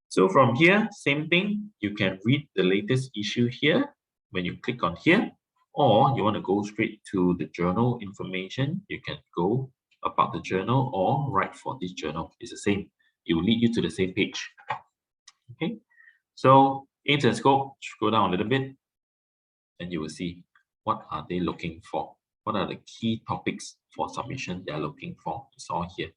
So from here, same thing. You can read the latest issue here when you click on here, or you want to go straight to the journal information. You can go about the journal or write for this journal. It's the same. It will lead you to the same page. Okay, so aims and scope, scroll down a little bit, and you will see what are they looking for. What are the key topics for submission they are looking for? It's all here.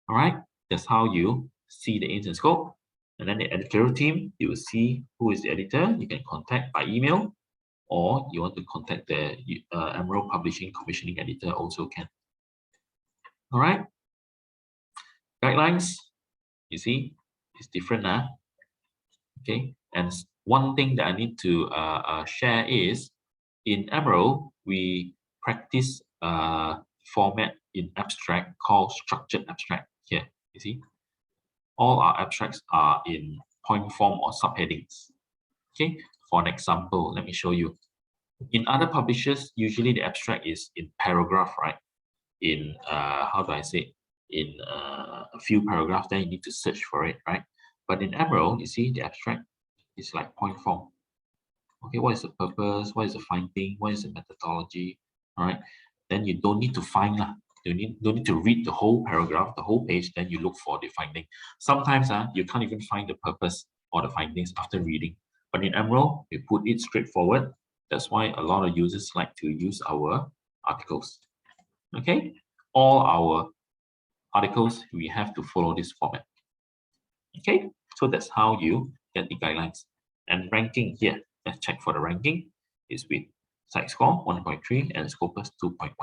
All right, that's how you see the aims and scope. And then the editorial team, you will see who is the editor. You can contact by email, or you want to contact the Emerald Publishing Commissioning Editor also can. All right. Guidelines, you see, it's different now. Okay, and one thing that I need to share is in Emerald, we practice format in abstract called structured abstract here. You see, all our abstracts are in point form or subheadings. Okay, for an example, let me show you. In other publishers, usually the abstract is in paragraph, right? In how do I say? In a few paragraphs, then you need to search for it, right? But in Emerald, you see the abstract is like point form. Okay, what is the purpose? What is the finding? What is the methodology? All right, then you don't need to find lah. You don't need to read the whole paragraph, the whole page. Then you look for the finding. Sometimes you can't even find the purpose or the findings after reading. But in Emerald, we put it straightforward. That's why a lot of users like to use our articles. Okay, all our articles, we have to follow this format. Okay, so that's how you get the guidelines. And ranking here, let's check for the ranking, is with site score 1.3 and Scopus 2.1.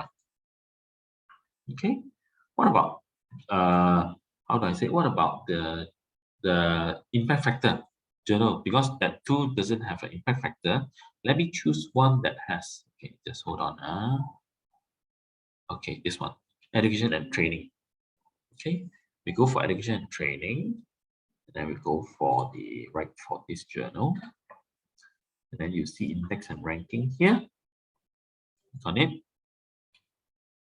Okay, what about how do I say? What about the impact factor journal? Because that tool doesn't have an impact factor. Let me choose one that has. Okay, just hold on. Okay, this one, education and training. Okay, we go for education and training, and then we go for the right for this journal, and then you see index and ranking here. Click on it.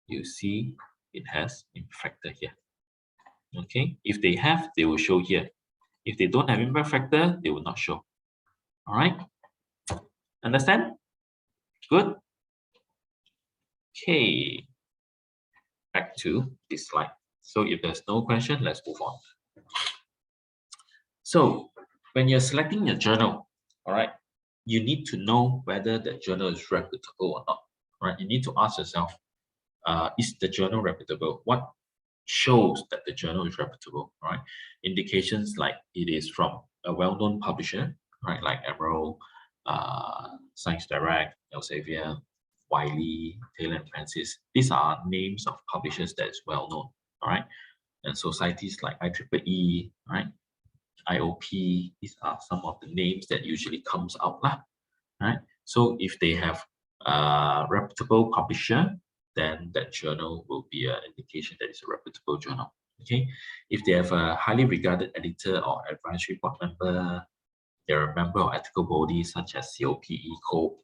You see it has impact factor here. Okay, if they have, they will show here. If they don't have impact factor, they will not show. All right, understand? Good. Okay, back to this slide. So if there's no question, let's move on. So when you're selecting your journal, all right, you need to know whether the journal is reputable or not. All right, you need to ask yourself, is the journal reputable? What shows that the journal is reputable, right? Indications like it is from a well-known publisher, right? Like Emerald, Science Direct, Elsevier, Wiley, Taylor and Francis. These are names of publishers that is well-known, all right? And societies like IEEE, right? IOP, these are some of the names that usually comes out, right? So if they have a reputable publisher, then that journal will be an indication that it's a reputable journal. Okay, if they have a highly regarded editor or advisory board member, they're a member of ethical bodies such as COPE,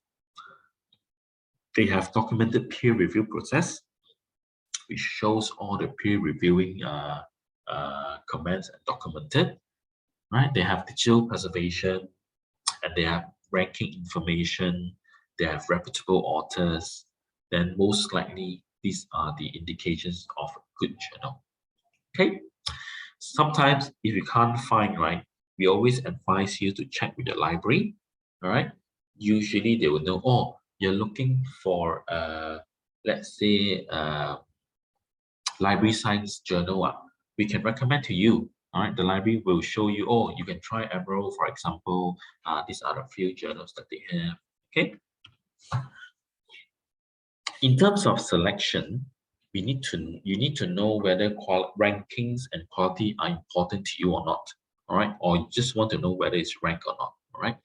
they have documented peer review process, which shows all the peer reviewing comments and documented, right? They have digital preservation, and they have ranking information, they have reputable authors, then most likely these are the indications of a good journal. Okay, sometimes if you can't find, right, we always advise you to check with the library. All right, usually they will know, oh, you're looking for let's say library science journal. We can recommend to you. All right, the library will show you, oh, you can try Emerald, for example. These are a few journals that they have. Okay. In terms of selection, you need to know whether rankings and quality are important to you or not. All right, or you just want to know whether it's ranked or not. All right,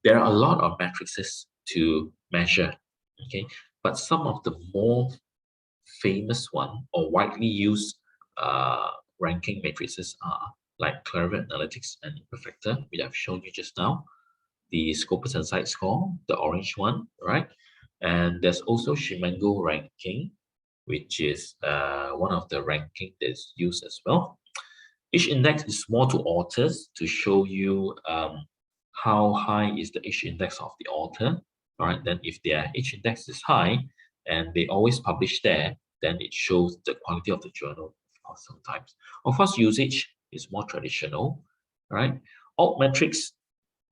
there are a lot of matrices to measure. Okay, but some of the more famous one or widely used ranking matrices are like Clarivate Analytics and Imperfecta, which I've shown you just now, the Scopus and Site Score, the orange one, right? And there's also Shimango ranking, which is one of the ranking that's used as well. Each index is more to authors to show you how high is the H index of the author. All right, then if their H index is high and they always publish there, then it shows the quality of the journal. Of course, sometimes, of course, usage is more traditional, right? Alt metrics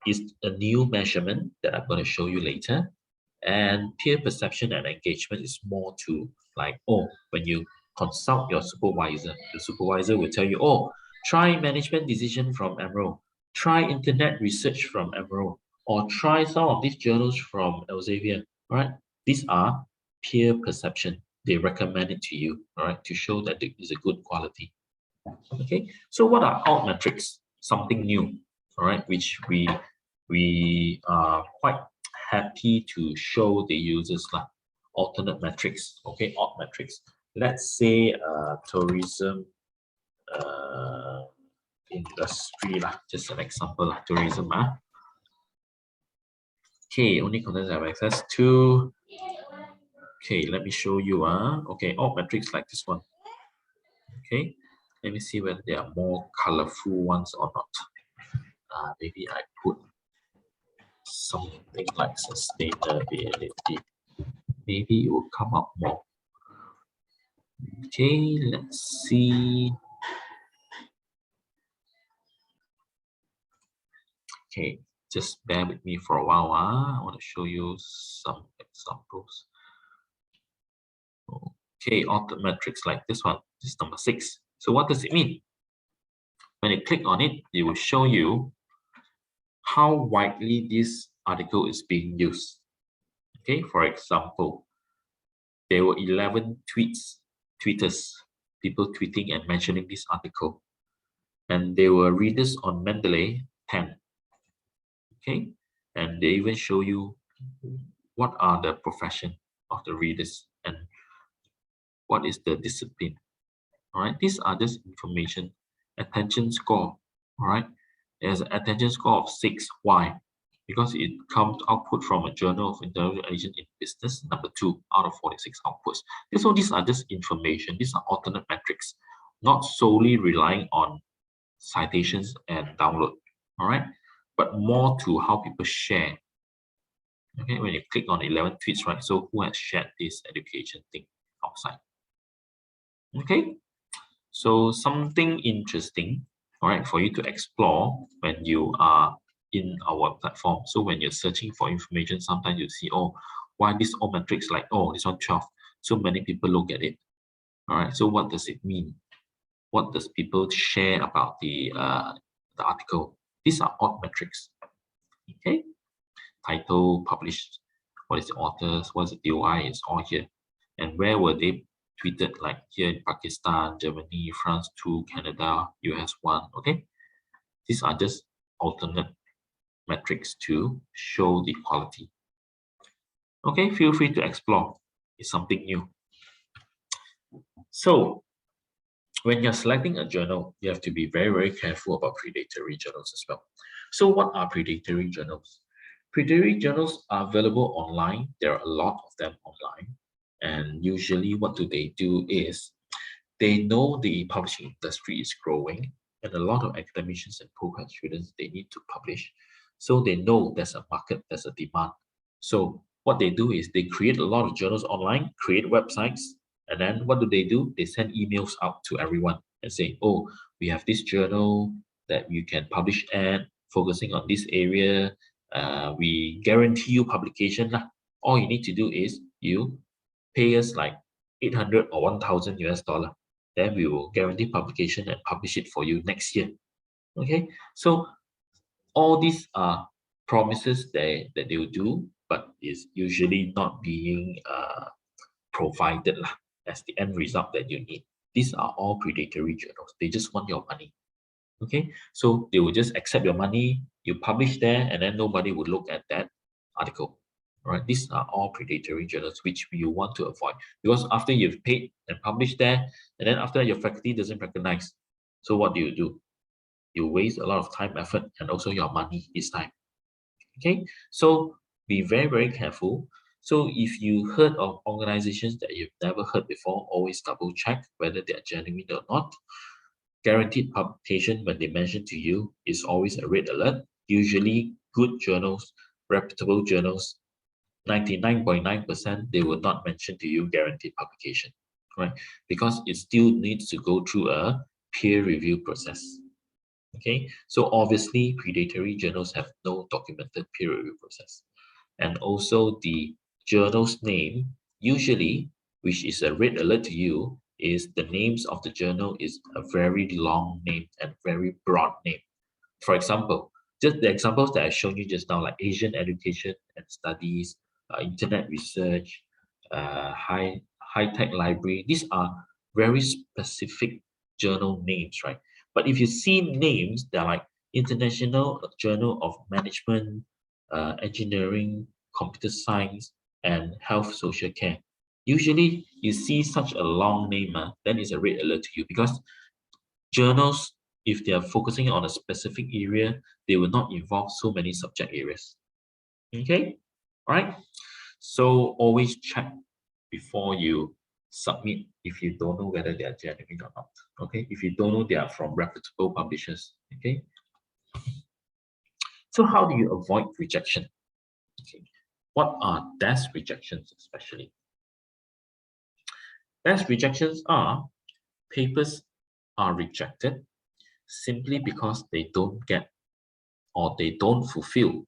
is a new measurement that I'm going to show you later. And peer perception and engagement is more to like, oh, when you consult your supervisor, the supervisor will tell you, oh, try management decision from Emerald, try internet research from Emerald, or try some of these journals from Elsevier, right? These are peer perception. They recommend it to you, all right, to show that it is a good quality. Okay, so what are alt metrics? Something new, all right, which we are quite happy to show the users like alternate metrics. Okay, alt metrics. Let's say tourism industry lah. Just an example lah, tourism Okay, only contents I have access to. Okay, let me show you okay, alt metrics like this one. Okay, let me see whether there are more colorful ones or not. Maybe I put something like sustainability. Maybe it will come up more. Okay, let's see. Okay, just bear with me for a while. I want to show you some examples. Okay, author metrics like this one. This is number 6. So what does it mean? When you click on it, it will show you how widely this article is being used. Okay, for example, there were 11 tweeters, people tweeting and mentioning this article. And there were readers on Mendeley, 10. Okay, and they even show you what are the profession of the readers and what is the discipline. All right, these are just information. Attention score. All right, there's an attention score of 6. Why? Because it comes output from a journal of intelligence agent in business, number 2 out of 46 outputs. So these are just information. These are alternate metrics, not solely relying on citations and download. All right, but more to how people share. Okay, when you click on 11 tweets, right? So who has shared this education thing outside? Okay, so something interesting, all right, for you to explore when you are in our platform. So when you're searching for information, sometimes you see, oh, why this all metrics like, oh, this one 12. So many people look at it. All right, so what does it mean? what does people share about the article. These are auth metrics. Okay, title, published, what is the authors, what is the DOI, is all here. And where were they tweeted, like here in Pakistan, Germany, France 2, Canada, US 1, okay? These are just alternate metrics to show the quality. Okay, feel free to explore. It's something new. So when you're selecting a journal, you have to be very, very careful about predatory journals as well. So what are predatory journals? Predatory journals are available online. There are a lot of them online. And usually what do? Is they know the publishing industry is growing, and a lot of academicians and postgrad students, they need to publish. So they know there's a market, there's a demand. So what they do is they create a lot of journals online, create websites, and then what do? They send emails out to everyone and say, oh, we have this journal that you can publish at, focusing on this area. We guarantee you publication. All you need to do is you pay us like 800 or 1,000 US dollar. Then we will guarantee publication and publish it for you next year. Okay, so all these are promises that they will do, but is usually not being provided as the end result that you need. These are all predatory journals. They just want your money. Okay, so they will just accept your money, you publish there, and then nobody will look at that article. All right, these are all predatory journals which you want to avoid, because after you've paid and published there, and then after your faculty doesn't recognize, so what do? You waste a lot of time, effort, and also your money this time. Okay, so be very, very careful. So if you heard of organizations that you've never heard before, always double check whether they are genuine or not. Guaranteed publication, when they mention to you, is always a red alert. Usually good journals, reputable journals, 99.9%, they will not mention to you guaranteed publication, right? Because it still needs to go through a peer review process. Okay, so obviously predatory journals have no documented peer review process. And also the journal's name, usually, which is a red alert to you, is the names of the journal is a very long name and very broad name. For example, just the examples that I've shown you just now, like Asian Education and Studies, Internet Research, high-tech library, these are very specific journal names, right? But if you see names, they're like International Journal of Management, Engineering, Computer Science, and Health Social Care. Usually, you see such a long name, then it's a red alert to you, because journals, if they are focusing on a specific area, they will not involve so many subject areas. Okay, all right. So always check before you submit if you don't know whether they are genuine or not. Okay, if you don't know they are from reputable publishers. Okay. So how do you avoid rejection? Okay. What are desk rejections especially? Desk rejections are papers are rejected simply because they don't get or they don't fulfill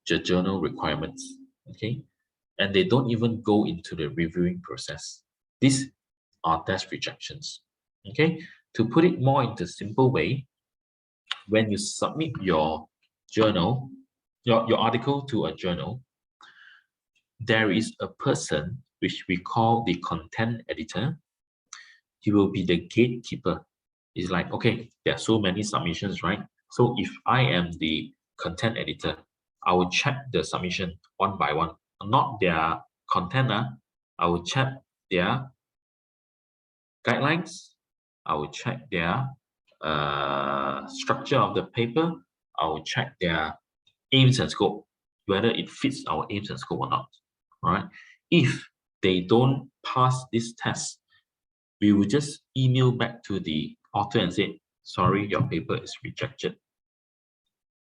the journal requirements, okay? And they don't even go into the reviewing process. These are desk rejections, okay? To put it more into a simple way, when you submit your journal, your article to a journal, there is a person which we call the content editor. He will be the gatekeeper. It's like, okay, there are so many submissions, right? So if I am the content editor, I will check the submission one by one, not their content. I will check their guidelines. I will check their structure of the paper. I will check their aims and scope, whether it fits our aims and scope or not. All right. If they don't pass this test, we will just email back to the author and say, sorry, your paper is rejected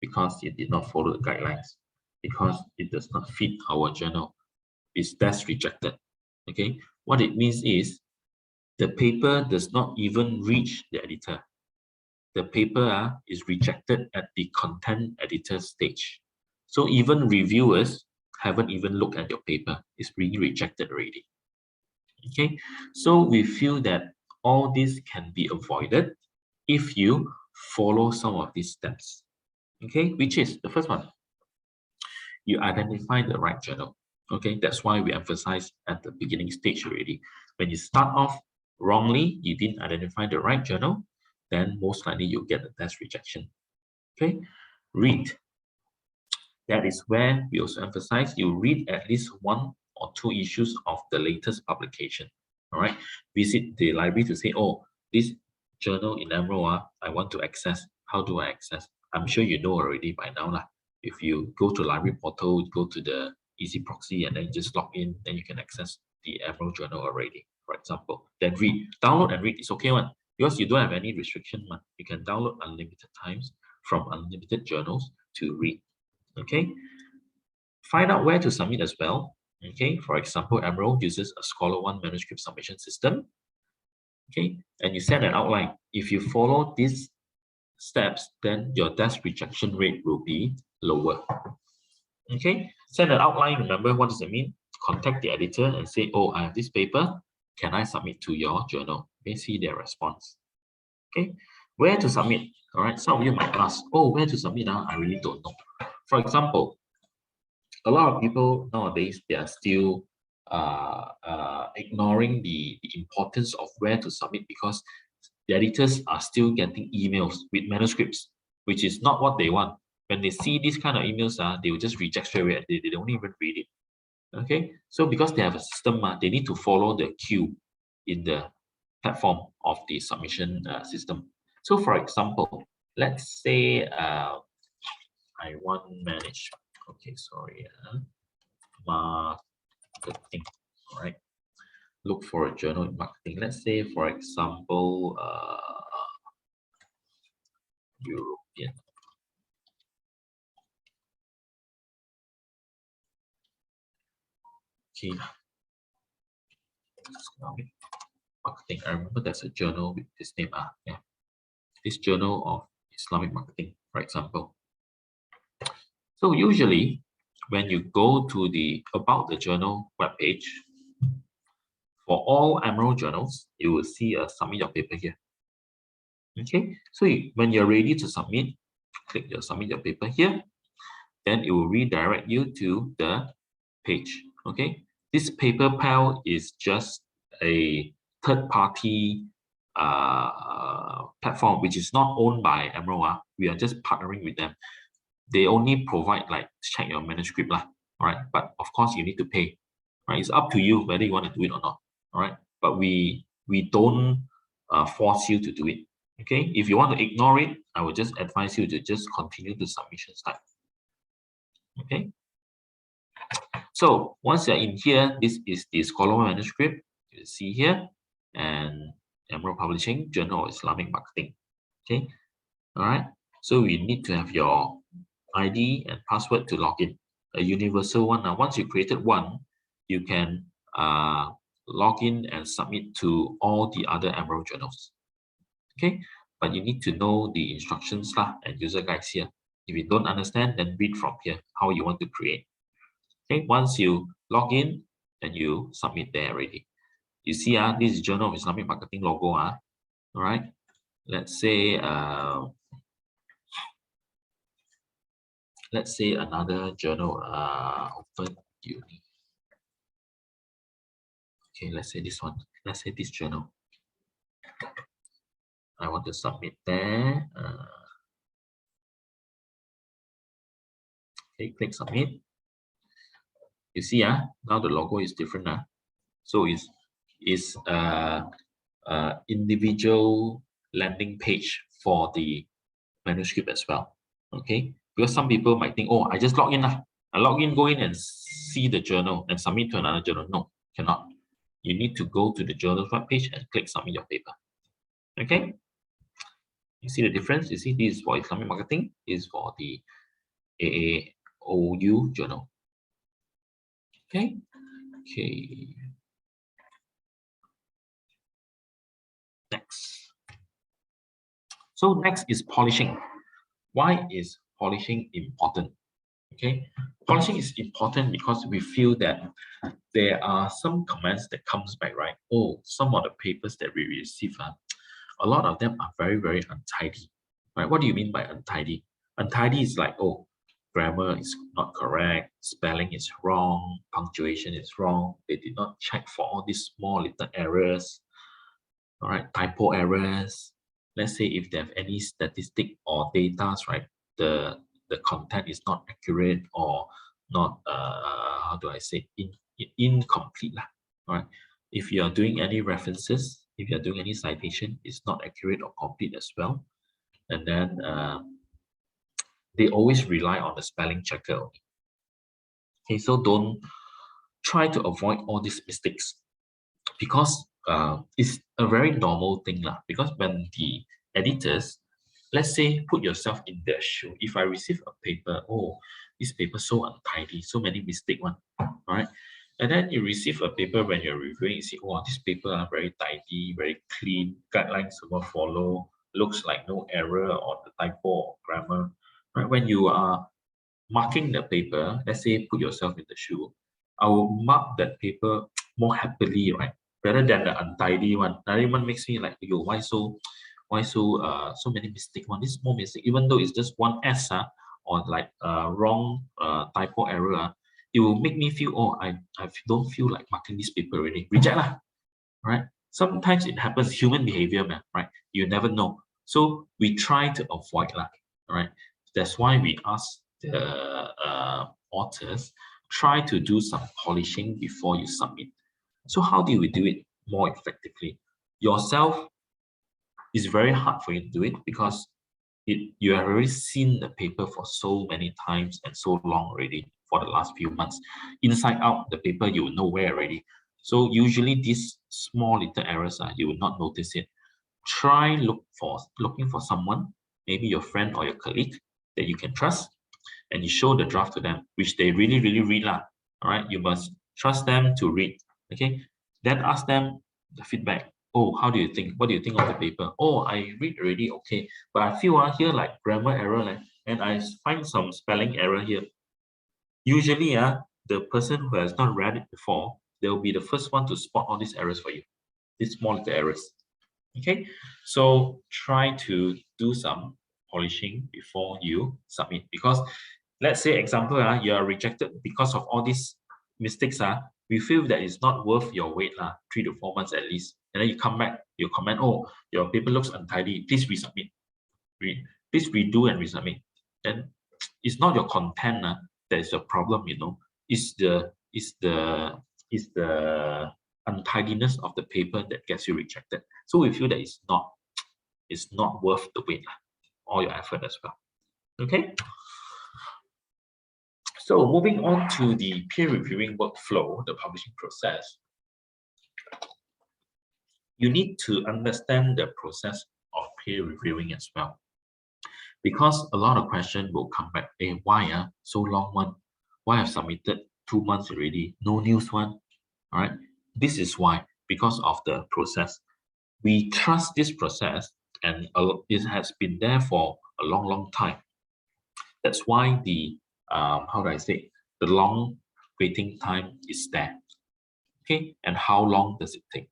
because it did not follow the guidelines, because it does not fit our journal. It's desk rejected. Okay, what it means is the paper does not even reach the editor. The paper is rejected at the content editor stage. So even reviewers haven't even looked at your paper. It's being rejected already. Okay, so we feel that all this can be avoided if you follow some of these steps. Okay, which is the first one. You identify the right journal. Okay, that's why we emphasize at the beginning stage already. When you start off wrongly, you didn't identify the right journal, then most likely you'll get a test rejection. Okay, read. That is where we also emphasize you read at least 1 or 2 issues of the latest publication. All right, visit the library to say, oh, this journal in Emerald, I want to access. How do I access? I'm sure you know already by now lah. If you go to library portal, go to the easy proxy and then just log in, then you can access the Emerald journal already, for example. Then read, download and read is okay one, because you don't have any restriction. You can download unlimited times from unlimited journals to read. Okay, find out where to submit as well. Okay, for example, Emerald uses a Scholar One manuscript submission system. Okay, and you set an outline. If you follow these steps, then your test rejection rate will be lower. Okay, send an outline. Remember, what does it mean? Contact the editor and say, oh, I have this paper. Can I submit to your journal? You may see their response. Okay, where to submit? All right, some of you might ask, oh, where to submit? I really don't know. For example, a lot of people nowadays, they are still ignoring the importance of where to submit, because the editors are still getting emails with manuscripts, which is not what they want. When they see these kind of emails, they will just reject straight away. They don't even read it. Okay, so because they have a system, they need to follow the queue in the platform of the submission system. So for example, let's say I want manage. Okay, sorry, marketing. All right, look for a journal in marketing. Let's say, for example, European. Okay, Islamic marketing. I remember there's a journal with this name. Yeah, this journal of Islamic marketing, for example. So usually, when you go to the About the Journal webpage, for all Emerald journals, you will see a Submit Your Paper here. Okay, so when you're ready to submit, click your Submit Your Paper here. Then it will redirect you to the page. Okay, this paper pal is just a third-party platform which is not owned by Emerald. We are just partnering with them. They only provide like check your manuscript lah. All right, but of course you need to pay. Right, it's up to you whether you want to do it or not. All right, but we don't force you to do it. Okay, if you want to ignore it, I would just advise you to just continue the submission step. Okay, so once you're in here, this is the Scholar One manuscript. You see here, and Emerald Publishing, Journal of Islamic Marketing. Okay, all right. So we need to have your ID and password to log in. A universal one. Now, once you created one, you can log in and submit to all the other Emerald journals. Okay, but you need to know the instructions and user guides here. If you don't understand, then read from here how you want to create. Okay, once you log in, then you submit there already. You see, this is Journal of Islamic Marketing logo. All right, let's say another journal, Open Uni. Okay, let's say this one. Let's say this journal. I want to submit there. Okay, click submit. You see, now the logo is different. So it's individual landing page for the manuscript as well. Okay, because some people might think, oh, I just log in. I log in, go in and see the journal and submit to another journal. No, cannot. You need to go to the journal's webpage and click submit your paper. Okay, you see the difference? You see, this is for Islamic marketing, this is for the IIUM journal. Okay. Next. So next is polishing. Why is polishing important? Okay, polishing is important because we feel that there are some comments that comes back, right? Oh, some of the papers that we receive, a lot of them are very, very untidy, right? What do you mean by untidy? Untidy is like, oh, grammar is not correct, spelling is wrong, punctuation is wrong. They did not check for all these small little errors, all right, typo errors. Let's say if they have any statistic or data, right, the content is not accurate or not, how do I say, incomplete lah. All right. If you are doing any references, if you are doing any citation, it's not accurate or complete as well. And then they always rely on the spelling checker. Okay, so don't try to avoid all these mistakes, because it's a very normal thing lah. Because when the editors, let's say, put yourself in their shoe. If I receive a paper, oh, this paper so untidy, so many mistake one, right? And then you receive a paper when you're reviewing, you see, oh, this paper are very tidy, very clean, guidelines will follow, looks like no error or the typo or grammar, right? When you are marking the paper, let's say put yourself in the shoe, I will mark that paper more happily, right? Rather than the untidy one. Untidy one makes me like, yo, why so many mistake one? This small mistake, even though it's just one S or like wrong typo error, it will make me feel, oh, I don't feel like marking this paper already. Reject lah, right? Sometimes it happens, human behavior, man, right? You never know. So we try to avoid that, right? That's why we ask the authors, try to do some polishing before you submit. So how do we do it more effectively? Yourself, is very hard for you to do it because you have already seen the paper for so many times and so long already for the last few months. Inside out, the paper you will know where already. So usually these small little errors, you will not notice it. Try looking for someone, maybe your friend or your colleague that you can trust, and you show the draft to them, which they really, really read lah. All right, you must trust them to read. Okay, then ask them the feedback. Oh, how do you think? What do you think of the paper? Oh, I read already, okay, but I feel here like grammar error, and I find some spelling error here. Usually, the person who has not read it before, they will be the first one to spot all these errors for you, these small little errors. Okay, so try to do some polishing before you submit, because let's say example, you are rejected because of all these mistakes, we feel that it's not worth your wait, 3 to 4 months at least, and then you come back, you comment, oh, your paper looks untidy, please resubmit, please redo and resubmit. Then it's not your content that is the problem, it's the untidiness of the paper that gets you rejected. So we feel that it's not worth the wait, all your effort as well. Okay. So moving on to the peer reviewing workflow, the publishing process, you need to understand the process of peer reviewing as well, because a lot of questions will come back. Hey, why so long one? Why I've submitted 2 months already, no news one? All right, this is why, because of the process. We trust this process, and it has been there for a long, long time. That's why the how do I say, the long waiting time is there. Okay, and how long does it take?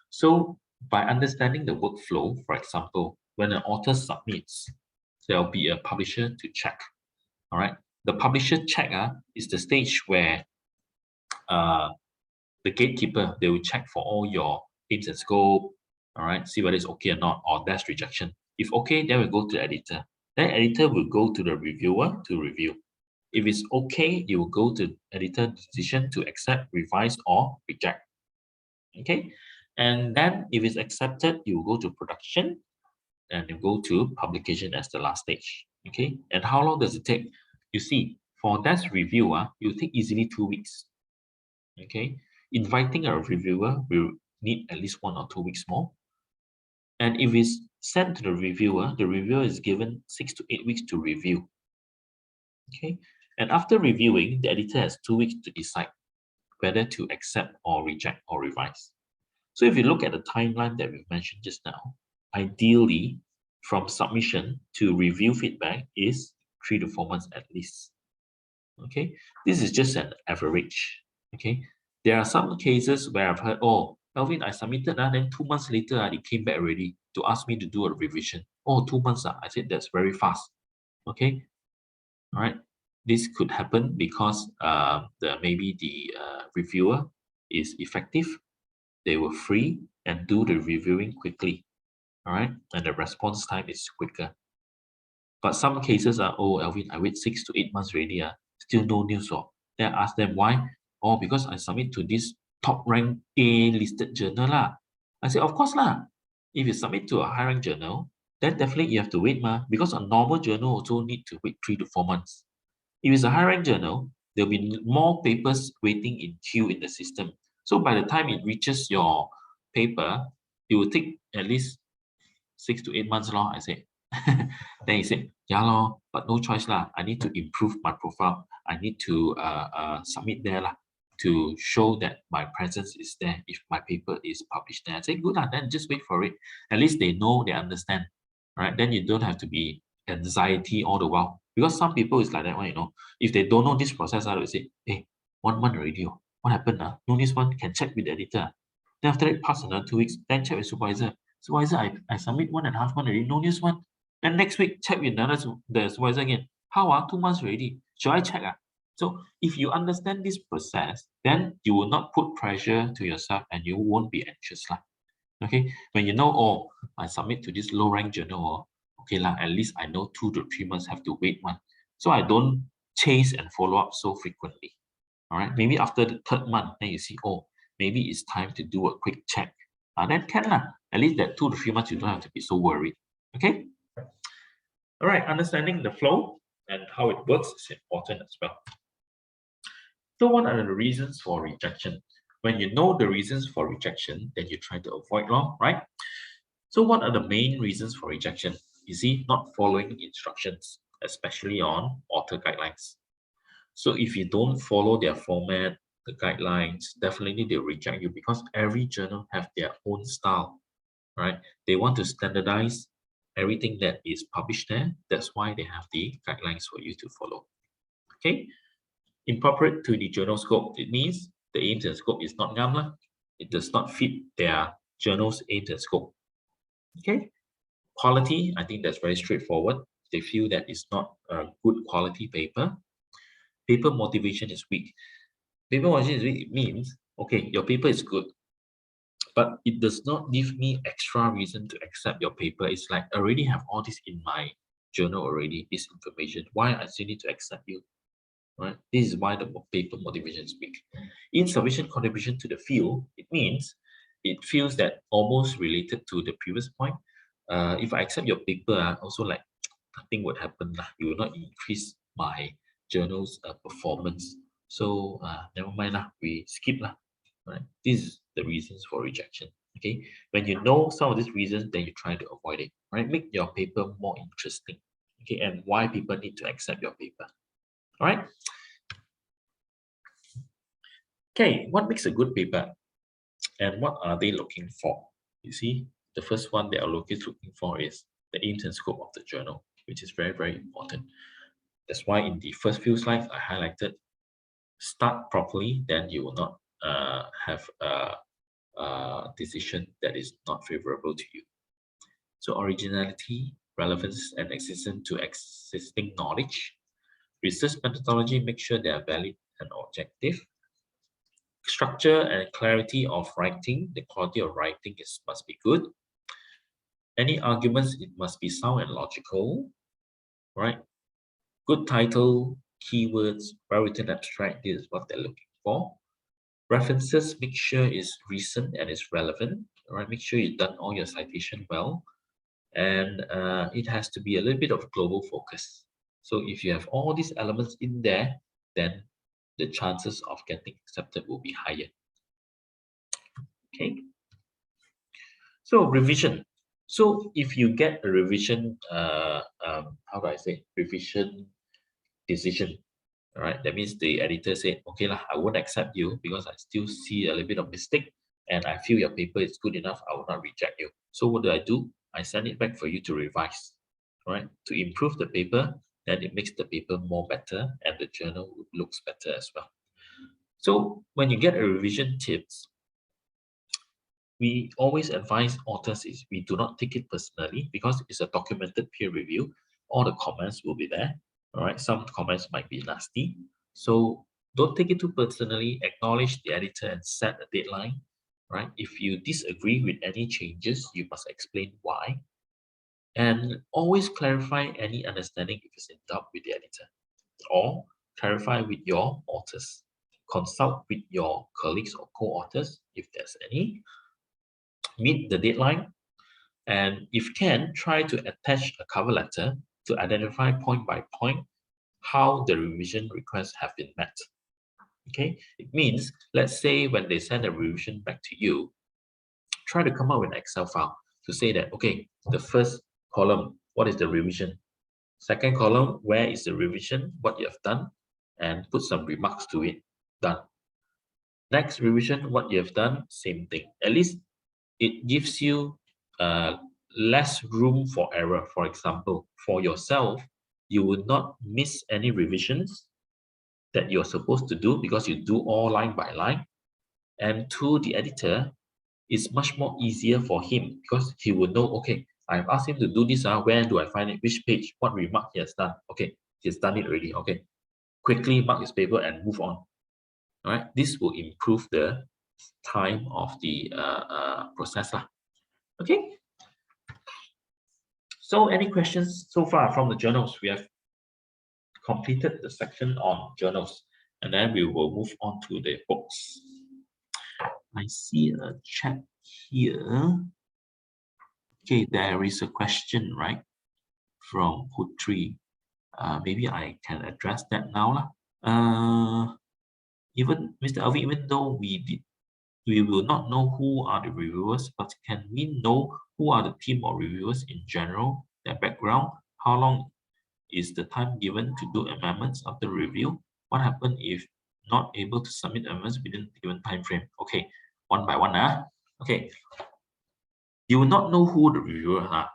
So by understanding the workflow, for example, when an author submits, there'll be a publisher to check. All right, the publisher check is the stage where the gatekeeper, they will check for all your aims and scope. All right, see whether it's okay or not, or that's rejection. If okay, then we go to the editor. Then editor will go to the reviewer to review. If it's okay, you will go to editor decision to accept, revise, or reject. Okay, and then if it's accepted, you will go to production, and you go to publication as the last stage. Okay, and how long does it take? You see, for that review, you take easily 2 weeks. Okay, inviting a reviewer will need at least 1 or 2 weeks more. And if it's sent to the reviewer is given 6 to 8 weeks to review. Okay, and after reviewing, the editor has 2 weeks to decide whether to accept or reject or revise. So if you look at the timeline that we mentioned just now, ideally from submission to review feedback is 3 to 4 months at least. Okay, this is just an average. Okay, there are some cases where I've heard, oh, Elvin, I submitted, and then 2 months later, it came back already to ask me to do a revision. Oh, 2 months, I said that's very fast. Okay, all right. This could happen because maybe the reviewer is effective, they were free and do the reviewing quickly. All right, and the response time is quicker. But some cases are, oh, Elvin, I wait 6 to 8 months already, still no news. Then I ask them why. Oh, because I submit to this top rank A listed journal lah. I say, of course lah. If you submit to a high rank journal, then definitely you have to wait because a normal journal also need to wait 3 to 4 months. If it's a high rank journal, there'll be more papers waiting in queue in the system. So by the time it reaches your paper, it will take at least 6 to 8 months long, I say. Then he said, yeah, lor, but no choice lah. I need to improve my profile. I need to submit there lah, to show that my presence is there if my paper is published there. I say, good lah, then just wait for it. At least they know, they understand, right? Then you don't have to be anxiety all the while. Because some people is like that one, if they don't know this process, I will say, hey, 1 month already, what happened? No, this one can check with the editor. Then after that, pass another 2 weeks, then check with supervisor. Supervisor, I submit 1.5 months already, no news one. Then next week, check with the supervisor again. How 2 months already? Should I check? So if you understand this process, then you will not put pressure to yourself and you won't be anxious. Okay, when you know, oh, I submit to this low rank journal, okay lah, at least I know 2 to 3 months have to wait one. So I don't chase and follow up so frequently. All right, maybe after the 3rd month, then you see, oh, maybe it's time to do a quick check. Then can lah. At least that 2 to 3 months, you don't have to be so worried. Okay. All right, understanding the flow and how it works is important as well. So what are the reasons for rejection? When you know the reasons for rejection, then you try to avoid law, right? So what are the main reasons for rejection? You see, not following instructions, especially on author guidelines. So if you don't follow their format, the guidelines, definitely they'll reject you because every journal have their own style, right? They want to standardize everything that is published there. That's why they have the guidelines for you to follow. Okay, incorporate to the journal scope. It means the aims and scope is not ngam. It does not fit their journal's aims and scope. Okay, quality, I think that's very straightforward. They feel that it's not a good quality paper. Paper motivation is weak. Paper motivation is weak. It means, okay, your paper is good, but it does not give me extra reason to accept your paper. It's like I already have all this in my journal already, this information. Why I still need to accept you? Right? This is why the paper motivation is weak. Insufficient contribution to the field, it means it feels that almost related to the previous point. If I accept your paper, also like nothing would happen. You will not increase my journal's performance. So never mind, we skip. Right? This is the reasons for rejection. Okay, when you know some of these reasons, then you try to avoid it. Right? Make your paper more interesting. Okay, and why people need to accept your paper. All right. Okay, what makes a good paper, and what are they looking for? You see, the first one they are looking for is the aims and scope of the journal, which is very, very important. That's why in the first few slides I highlighted, start properly, then you will not have a decision that is not favorable to you. So originality, relevance, and existence to existing knowledge. Research methodology, make sure they are valid and objective. Structure and clarity of writing, the quality of writing must be good. Any arguments, it must be sound and logical, right? Good title, keywords, well-written abstract, this is what they're looking for. References, make sure it's recent and it's relevant, right? Make sure you've done all your citation well. And it has to be a little bit of global focus. So if you have all these elements in there, then the chances of getting accepted will be higher. Okay. So revision. So if you get a revision, how do I say, revision decision, all right? That means the editor said, okay lah, I won't accept you because I still see a little bit of mistake and I feel your paper is good enough, I will not reject you. So what do? I send it back for you to revise, right? To improve the paper, then it makes the paper more better and the journal will looks better as well. So when you get a revision tips, we always advise authors is we do not take it personally because it's a documented peer review. All the comments will be there. All right, some comments might be nasty. So don't take it too personally. Acknowledge the editor and set a deadline. Right? If you disagree with any changes, you must explain why. And always clarify any understanding if it's in doubt with the editor. Or clarify with your authors. Consult with your colleagues or co-authors if there's any. Meet the deadline, and if can, try to attach a cover letter to identify point by point how the revision requests have been met. Okay, it means, let's say when they send a revision back to you, try to come up with an Excel file to say that, okay, the first column, what is the revision? Second column, where is the revision, what you have done, and put some remarks to it. Done. Next revision, what you have done, same thing. At least it gives you less room for error. For example, for yourself, you will not miss any revisions that you're supposed to do because you do all line by line. And to the editor, it's much more easier for him because he will know, okay, I've asked him to do this, where do I find it, which page, what remark he has done. Okay, he's done it already. Okay, quickly mark his paper and move on. All right, this will improve the time of the process. Okay. So any questions so far from the journals? We have completed the section on journals, and then we will move on to the books. I see a chat here. Okay, there is a question, right, from Putri. Maybe I can address that now. Even Mr. Elvin, even though we will not know who are the reviewers, but can we know who are the team or reviewers in general, their background, how long is the time given to do amendments after review, what happens if not able to submit amendments within the given time frame? Okay, one by one. Okay, you will not know who the reviewers are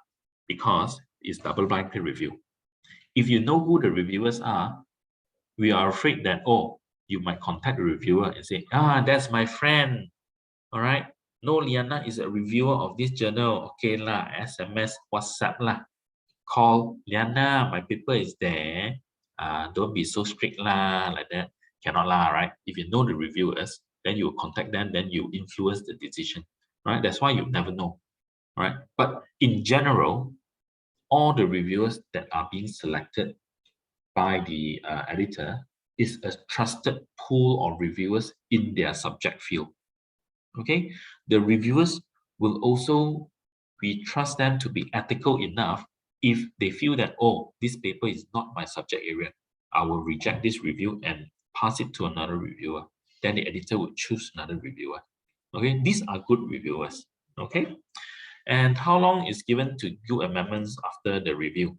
because it's double-blind peer review. If you know who the reviewers are, we are afraid that, oh, you might contact the reviewer and say, that's my friend. All right. No, Liyana is a reviewer of this journal. Okay lah, SMS, WhatsApp lah. Call Liyana, my paper is there. Don't be so strict lah, like that. Cannot lah, right? If you know the reviewers, then you contact them, then you influence the decision, right? That's why you never know, right? But in general, all the reviewers that are being selected by the editor is a trusted pool of reviewers in their subject field. Okay, the reviewers will also, we trust them to be ethical enough. If they feel that, oh, this paper is not my subject area, I will reject this review and pass it to another reviewer. Then the editor would choose another reviewer. Okay, these are good reviewers. Okay, and how long is given to do amendments after the review?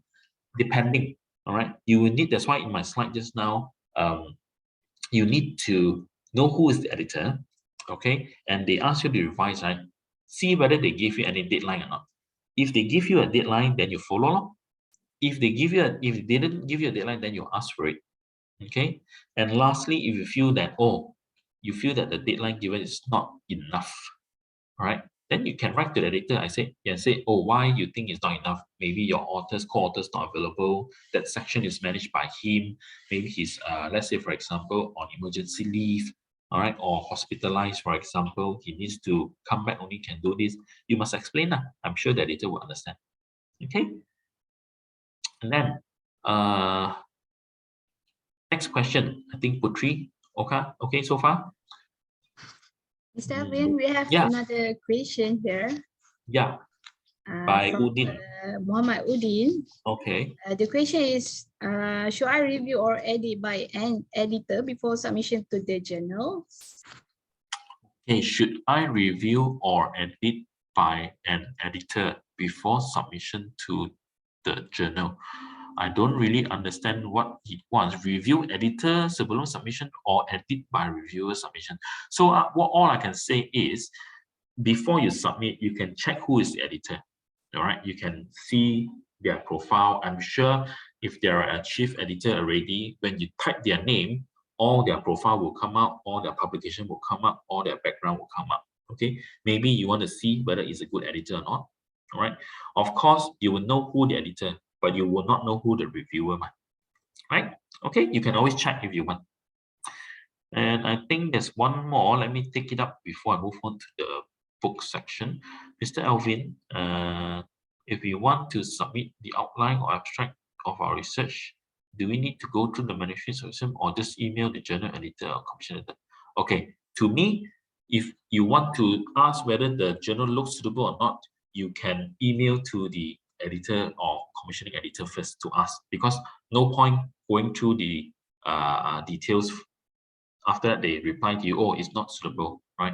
Depending. All right, you will need, that's why in my slide just now, you need to know who is the editor. Okay, and they ask you to revise, right? See whether they give you any deadline or not. If they give you a deadline, then you follow. If they didn't give you a deadline, then you ask for it. Okay, and lastly, if you feel that, oh, you feel that the deadline given is not enough, right? Then you can write to the editor. I say, oh, why you think it's not enough? Maybe your co-author's not available. That section is managed by him. Maybe he's, let's say, for example, on emergency leave, all right, or hospitalized, for example. He needs to come back, only can do this. You must explain that. I'm sure the editor will understand. Okay. And then, next question. I think Putri. Okay, so far. Mr. Elvin, we have another question here. Yeah. By Udin. Muhammad Udin. Okay. The question is, should I review or edit by an editor before submission to the journal? Okay, should I review or edit by an editor before submission to the journal? I don't really understand what it wants. Review editor sebelum submission or edit by reviewer submission. So all I can say is, before you submit, you can check who is the editor. All right, you can see their profile. I'm sure if they are a chief editor already, when you type their name all their profile will come up, all their publication will come up, all their background will come up. Okay, maybe you want to see whether it's a good editor or not. All right. Of course, you will know who the editor, but you will not know who the reviewer might. Right? Okay, you can always check if you want. And I think there's one more. Let me take it up before I move on to the book section. Mr. Elvin, if we want to submit the outline or abstract of our research, do we need to go through the manuscript system or just email the journal editor or commission editor? Okay, to me, if you want to ask whether the journal looks suitable or not, you can email to the editor or commissioning editor first to ask, because no point going through the details after they reply to you, oh, it's not suitable, right?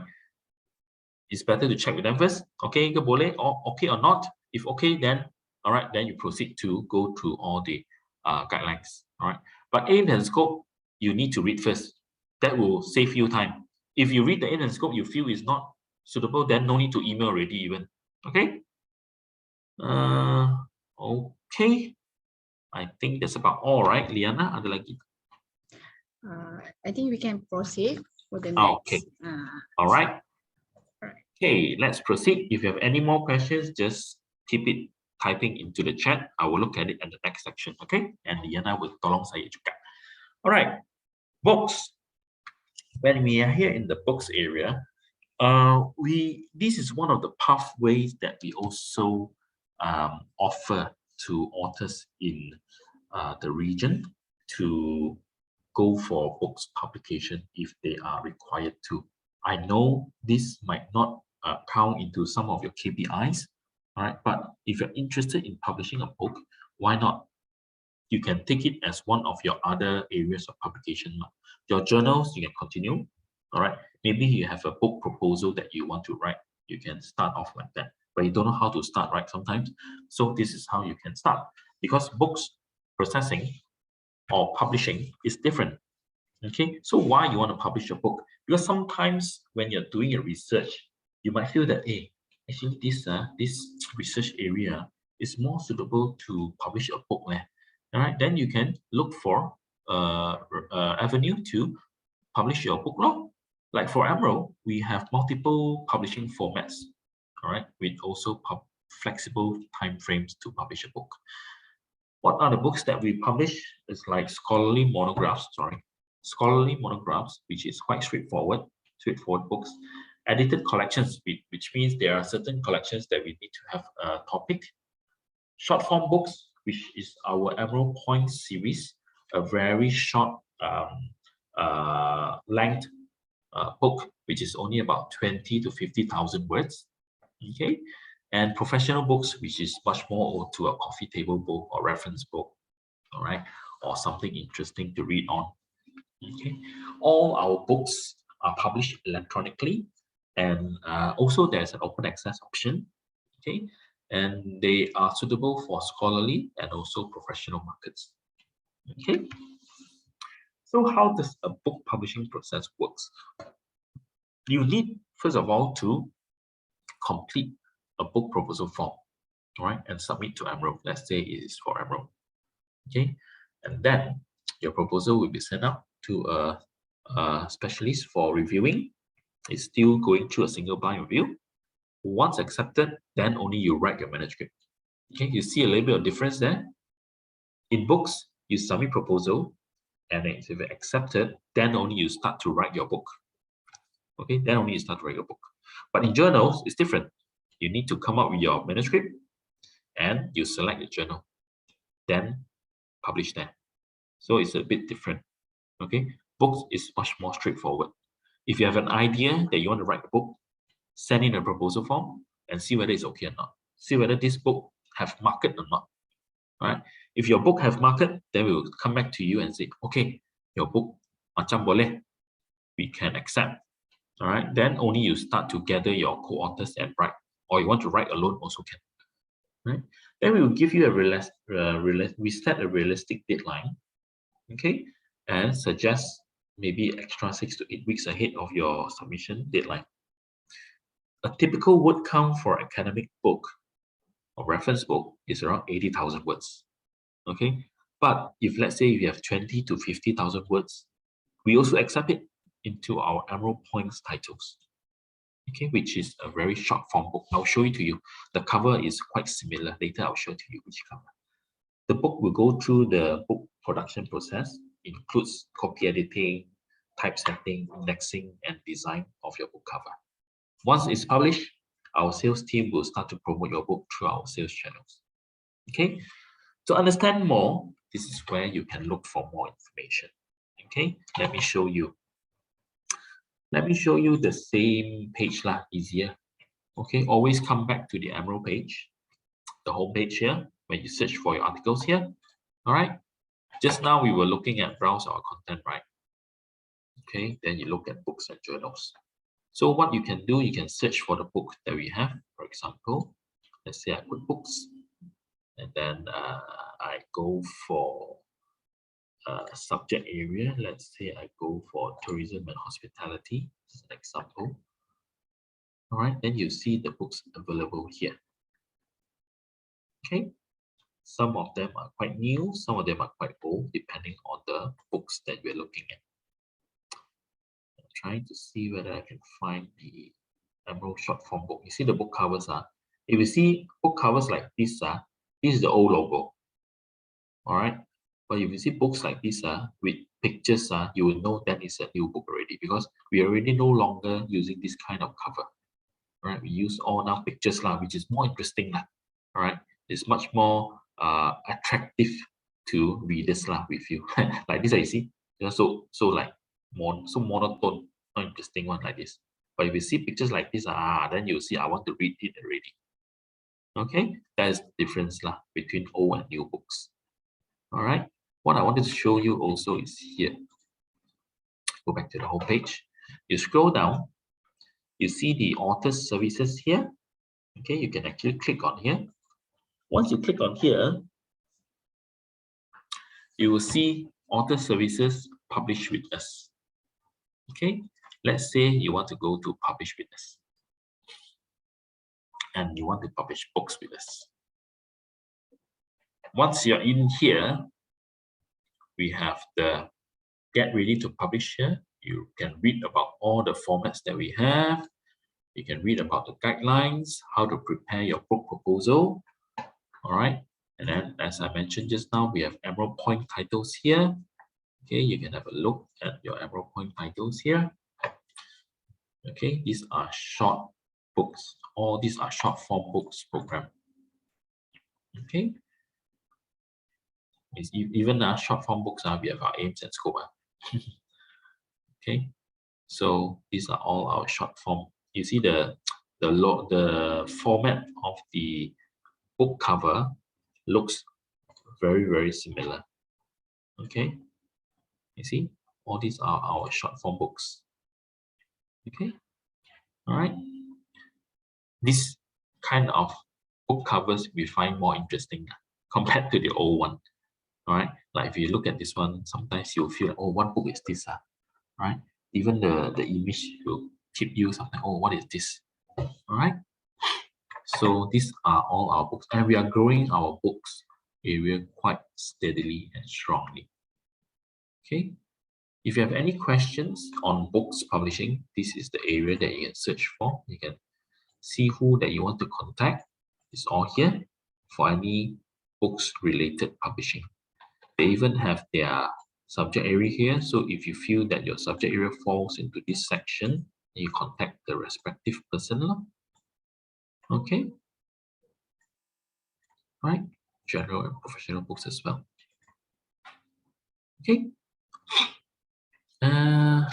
It's better to check with them first. Okay, ke boleh, or okay or not. If okay, then all right, then you proceed to go through all the guidelines. All right, but aim and scope you need to read first. That will save you time. If you read the aim and scope, you feel is not suitable, then no need to email already even. Okay. Okay. I think that's about all, right? Liyana, ada lagi? I think we can proceed for the next. Okay. All right. Okay, let's proceed. If you have any more questions, just keep it typing into the chat. I will look at it at the next section. Okay, and Liyana will tolong saya juga. All right, books. When we are here in the books area, this is one of the pathways that we also offer to authors in the region to go for books publication if they are required to. I know this might not count into some of your KPIs, all right? But if you're interested in publishing a book, why not? You can take it as one of your other areas of publication. Your journals, you can continue, all right? Maybe you have a book proposal that you want to write. You can start off like that, but you don't know how to start, right? Sometimes. So this is how you can start, because books processing or publishing is different. Okay, so why you want to publish a book? Because sometimes when you're doing a research, you might feel that, hey, actually this research area is more suitable to publish a book there. All right, then you can look for avenue to publish your book law. Like for Emerald, we have multiple publishing formats, all right, with also flexible time frames to publish a book. What are the books that we publish? It's like scholarly monographs, which is quite straightforward books. Edited collections, which means there are certain collections that we need to have a topic. Short form books, which is our Emerald Point series, a very short length book, which is only about 20 to 50,000 words. Okay, and professional books, which is much more to a coffee table book or reference book, all right, or something interesting to read on. Okay, all our books are published electronically, and also there's an open access option. Okay, and they are suitable for scholarly and also professional markets. Okay, so how does a book publishing process works? You need, first of all, to complete a book proposal form, all right, and submit to Emerald. Let's say it is for Emerald. Okay, and then your proposal will be sent out to a specialist for reviewing. It's still going through a single blind review. Once accepted, then only you write your manuscript. Okay, you see a little bit of difference there. In books, you submit proposal, and if it's accepted, then only you start to write your book. Okay, then only you start to write your book. But in journals, it's different. You need to come up with your manuscript, and you select the journal, then publish that. So it's a bit different. Okay, books is much more straightforward. If you have an idea that you want to write a book, send in a proposal form and see whether it's okay or not. See whether this book have market or not. All right. If your book have market, then we will come back to you and say, okay, your book macam boleh, we can accept. All right. Then only you start to gather your co-authors and write, or you want to write alone also can. Right. Then we will give you we set a realistic deadline. Okay, and suggest maybe extra 6 to 8 weeks ahead of your submission deadline. A typical word count for academic book or reference book is around 80,000 words. Okay, but if let's say you have 20 to 50,000 words, We also accept it into our Emerald Points titles, okay, which is a very short form book. I'll show it to you. The cover is quite similar. Later, I'll show to you which cover. The book will go through the book production process, includes copy editing, typesetting, indexing, and design of your book cover. Once it's published, our sales team will start to promote your book through our sales channels. Okay, to understand more, this is where you can look for more information. Okay, let me show you. Let me show you the same page lah, easier. Okay, always come back to the Emerald page, the home page here, when you search for your articles here. All right, just now we were looking at browse our content, right? Okay, then you look at books and journals. So what you can do, you can search for the book that we have. For example, let's say I put books, and then I go for subject area. Let's say I go for tourism and hospitality as an example. All right, then you see the books available here. Okay, some of them are quite new, some of them are quite old, depending on the books that we're looking at. I'm trying to see whether I can find the Emerald short form book. You see the book covers are. If you see book covers like this, this is the old logo. All right. But if you see books like this with pictures, you will know that is a new book already, because we are already no longer using this kind of cover. All right. We use all now pictures, which is more interesting. All right. It's much more attractive to readers with you. Like this, you see. So like so monotone, not interesting one like this. But if you see pictures like this, then you'll see I want to read it already. Okay, that's the difference between old and new books. All right, what I wanted to show you also is here. Go back to the home page. You scroll down, you see the author services here. Okay, you can actually click on here. Once you click on here, you will see author services publish with us. Okay, let's say you want to go to publish with us, and you want to publish books with us. Once you're in here, we have the get ready to publish here. You can read about all the formats that we have. You can read about the guidelines, how to prepare your book proposal. All right. And then, as I mentioned just now, we have Emerald Point titles here. Okay, you can have a look at your Emerald Point titles here. Okay, these are short books. All these are short form books program. Okay. It's even short form books, we have our aims and scope. Okay, so these are all our short form. You see the format of the book cover looks very, very similar. Okay, you see, all these are our short form books. Okay, all right. This kind of book covers we find more interesting compared to the old one. All right, like if you look at this one, sometimes you'll feel like, oh, what book is this? Right? Even the image will keep you something. Oh, what is this? All right. So these are all our books, and we are growing our books area quite steadily and strongly. Okay. If you have any questions on books publishing, this is the area that you can search for. You can see who that you want to contact. It's all here for any books related publishing. They even have their subject area here. So if you feel that your subject area falls into this section, you contact the respective person. Okay. Right. General and professional books as well. Okay.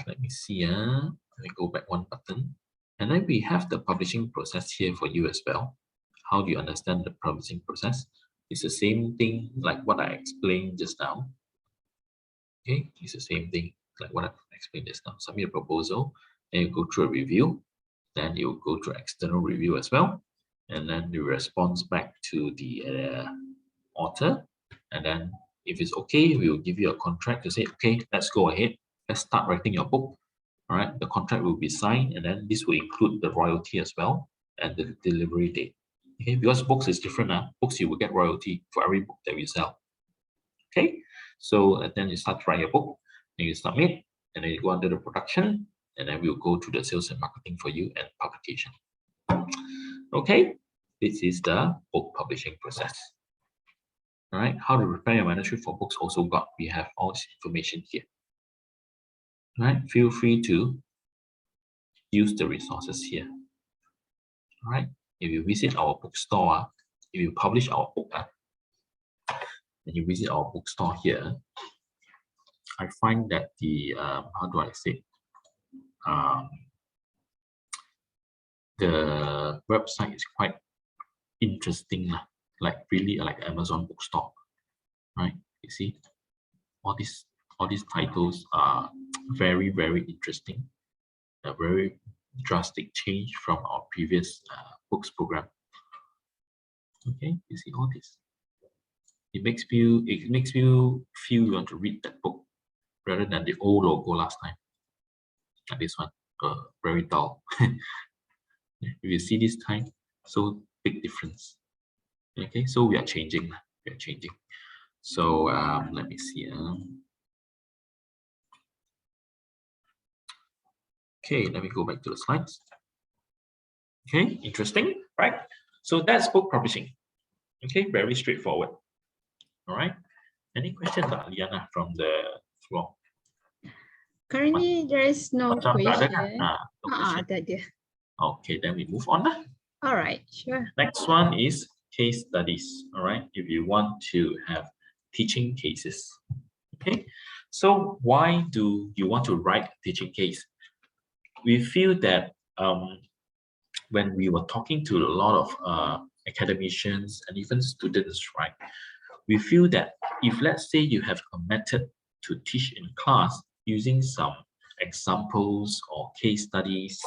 Let me see. Let me go back one button. And then we have the publishing process here for you as well. How do you understand the publishing process? It's the same thing like what I explained just now. Okay, it's the same thing like what I explained just now. Submit a proposal, then you go through a review, then you go through external review as well, and then the response back to the author, and then if it's okay, we will give you a contract to say, okay, let's go ahead, let's start writing your book. All right, the contract will be signed, and then this will include the royalty as well and the delivery date. Okay, because books is different. Books you will get royalty for every book that we sell. Okay, so then you start to write your book and you submit, and then you go under the production, and then we'll go to the sales and marketing for you and publication. Okay, this is the book publishing process. All right, how to prepare your manuscript for books also got, we have all this information here. All right, feel free to use the resources here. All right, if you visit our bookstore, if you publish our book, and you visit our bookstore here, I find that the, how do I say, the website is quite interesting, like really like Amazon bookstore, right? You see, all these titles are very, very interesting, a very drastic change from our previous books program. Okay, you see all this. It makes you feel you want to read that book rather than the old logo last time. Like this one, very dull. If you see this time, so big difference. Okay, so we are changing. We are changing. So let me see. Okay, let me go back to the slides. Okay, interesting, right? So that's book publishing. Okay, very straightforward. All right. Any questions, Liyana, from the floor? Currently, there is no question. No question. That dia. Okay, then we move on. All right, sure. Next one is case studies. All right, if you want to have teaching cases. Okay, so why do you want to write a teaching case? We feel that when we were talking to a lot of academicians and even students, right, we feel that if, let's say, you have a method to teach in class using some examples or case studies,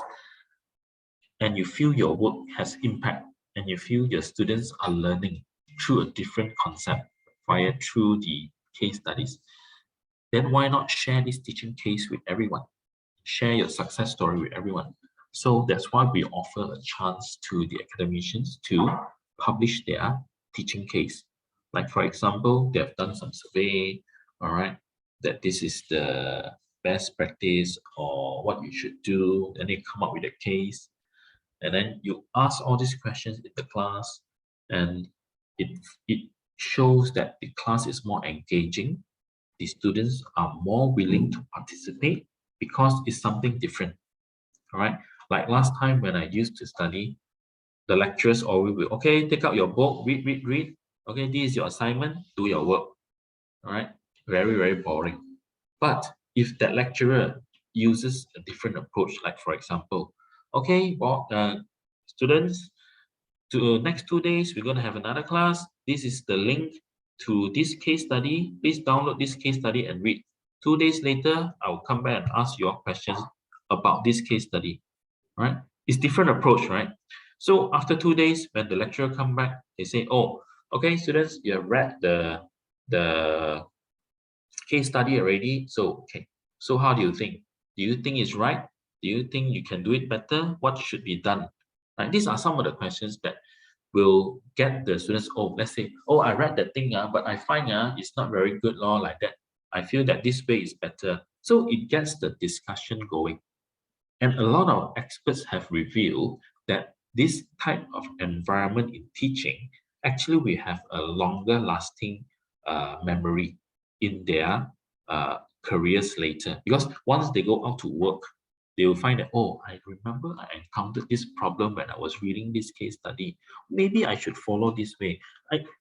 and you feel your work has impact, and you feel your students are learning through a different concept through the case studies, then why not share this teaching case with everyone? Share your success story with everyone. So that's why we offer a chance to the academicians to publish their teaching case. Like, for example, they have done some survey, all right, that this is the best practice or what you should do, and they come up with a case. And then you ask all these questions in the class, and it shows that the class is more engaging. The students are more willing to participate because it's something different. All right, like last time when I used to study, the lecturers always will, okay, take out your book, read. Okay, this is your assignment, do your work. All right, very, very boring. But if that lecturer uses a different approach, like for example, okay, well, students, to next 2 days, we're going to have another class. This is the link to this case study. Please download this case study and read. 2 days later, I will come back and ask your questions about this case study, right? It's different approach, right? So after 2 days, when the lecturer come back, they say, oh, okay, students, you have read the case study already. So, okay, so how do you think? Do you think it's right? Do you think you can do it better? What should be done? Right? These are some of the questions that will get the students, oh, let's say, oh, I read that thing, but I find it's not very good law like that. I feel that this way is better. So it gets the discussion going. And a lot of experts have revealed that this type of environment in teaching, actually we have a longer lasting memory in their careers later. Because once they go out to work, they will find that, oh, I remember I encountered this problem when I was reading this case study. Maybe I should follow this way.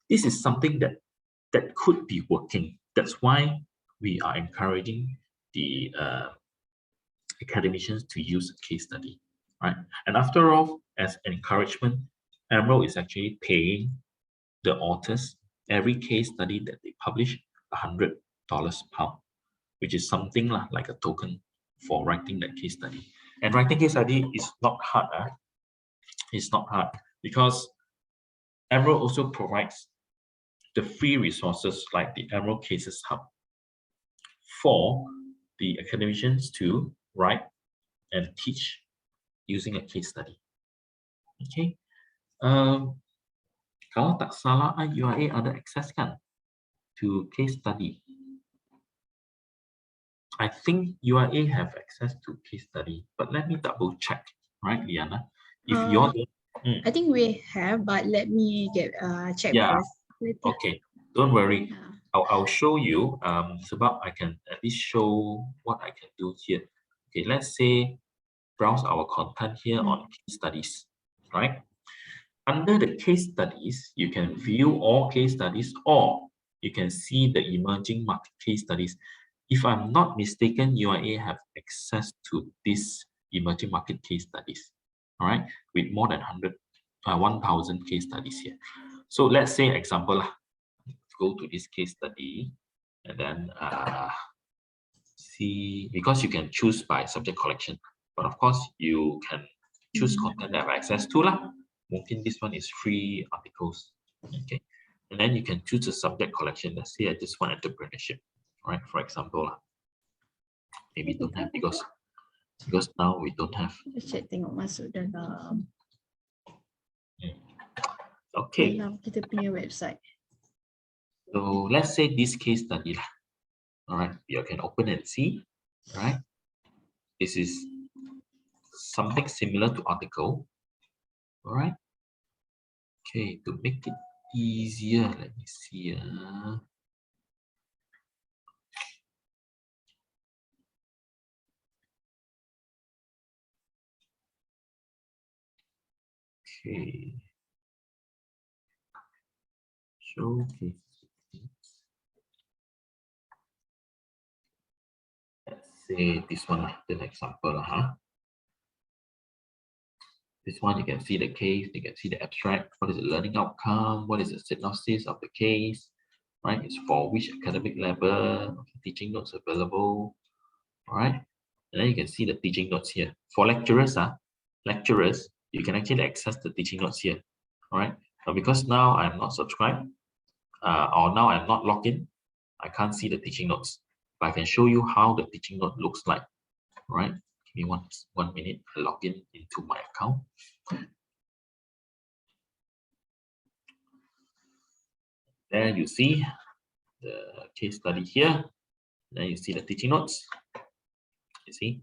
This is something that could be working. That's why we are encouraging the academicians to use a case study, right? And after all, as encouragement, Emerald is actually paying the authors every case study that they publish $100 per, which is something like a token for writing that case study. And writing case study is not hard. It's not hard because Emerald also provides the free resources like the Emerald Cases Hub for the academicians to write and teach using a case study. Okay. Kalau tak salah, IUIA ada access kan to case study. I think UIA have access to case study, but let me double check, right, Liyana? If you're I think we have, but let me get check yeah, first. Later. okay, don't worry. Yeah. I'll show you. Sebab I can at least show what I can do here. Okay, let's say browse our content here on case studies, right? Under the case studies, you can view all case studies, or you can see the emerging market case studies. If I'm not mistaken, UIA have access to this emerging market case studies, all right, with more than 1,000 case studies here. So let's say example, go to this case study and then see, because you can choose by subject collection, but of course you can choose content that have access to lah. Mungkin this one is free articles, okay, and then you can choose a subject collection. Let's say I just want entrepreneurship, right? For example, maybe don't have because now we don't have. Cek tengok masuk dalam Okay. dalam kita punya website. So let's say this case study lah. All right, you can open and see, right? This is something similar to article. All right. Okay, to make it easier, let me see. Okay. Showcase. Let's say this one, the example, This one, you can see the case, you can see the abstract. What is the learning outcome? What is the synopsis of the case? Right? It's for which academic level? Teaching notes available. All right. And then you can see the teaching notes here. For lecturers, you can actually access the teaching notes here. All right. But because now I'm not subscribed, or now I'm not logged in, I can't see the teaching notes. But I can show you how the teaching note looks like. All right. Give me one minute. I log in into my account. There you see the case study here. Then you see the teaching notes. You see,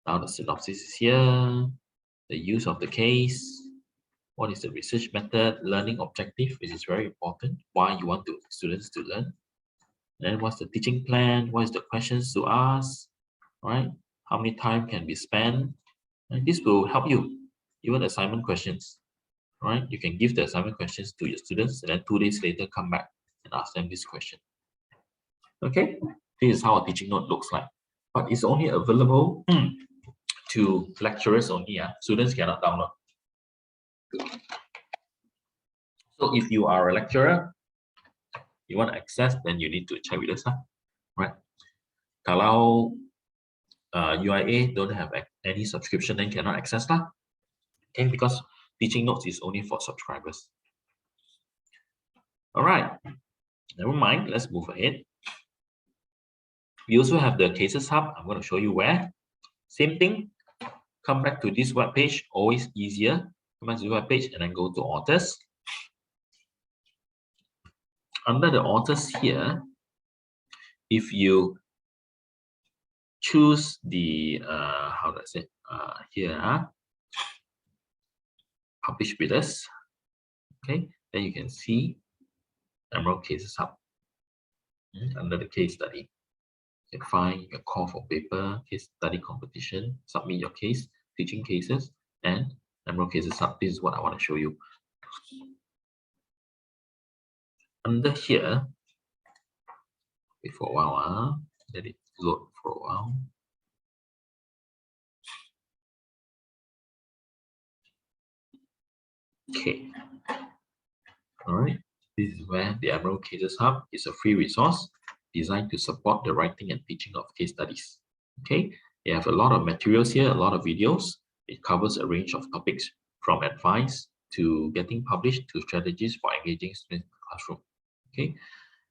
now the synopsis is here. The use of the case. What is the research method? Learning objective, which is very important. Why you want students to learn. Then what's the teaching plan? What is the questions to ask? Right? How many time can be spent? And this will help you. Even assignment questions. Right? You can give the assignment questions to your students and then 2 days later come back and ask them this question. Okay, this is how a teaching note looks like. But it's only available to lecturers only. Students cannot download. So if you are a lecturer, you want access, then you need to check with us. Right? Kalau UIA don't have any subscription, then cannot access lah. Okay, because teaching notes is only for subscribers. All right, never mind. Let's move ahead. We also have the cases hub. I'm going to show you where. Same thing. Come back to this web page. Always easier. Come back to the web page and then go to authors. Under the authors here, if you choose the how do I say here, publish with us, okay, then you can see Emerald Cases Hub. Under the case study, you can find your call for paper, case study competition, submit your case, teaching cases, and Emerald Cases Hub. This is what I want to show you. Under here, wait for a while, let it load for a while. Okay. All right. This is where the Emerald Cases Hub is a free resource designed to support the writing and teaching of case studies. Okay. You have a lot of materials here, a lot of videos. It covers a range of topics from advice to getting published to strategies for engaging students in the classroom. Okay.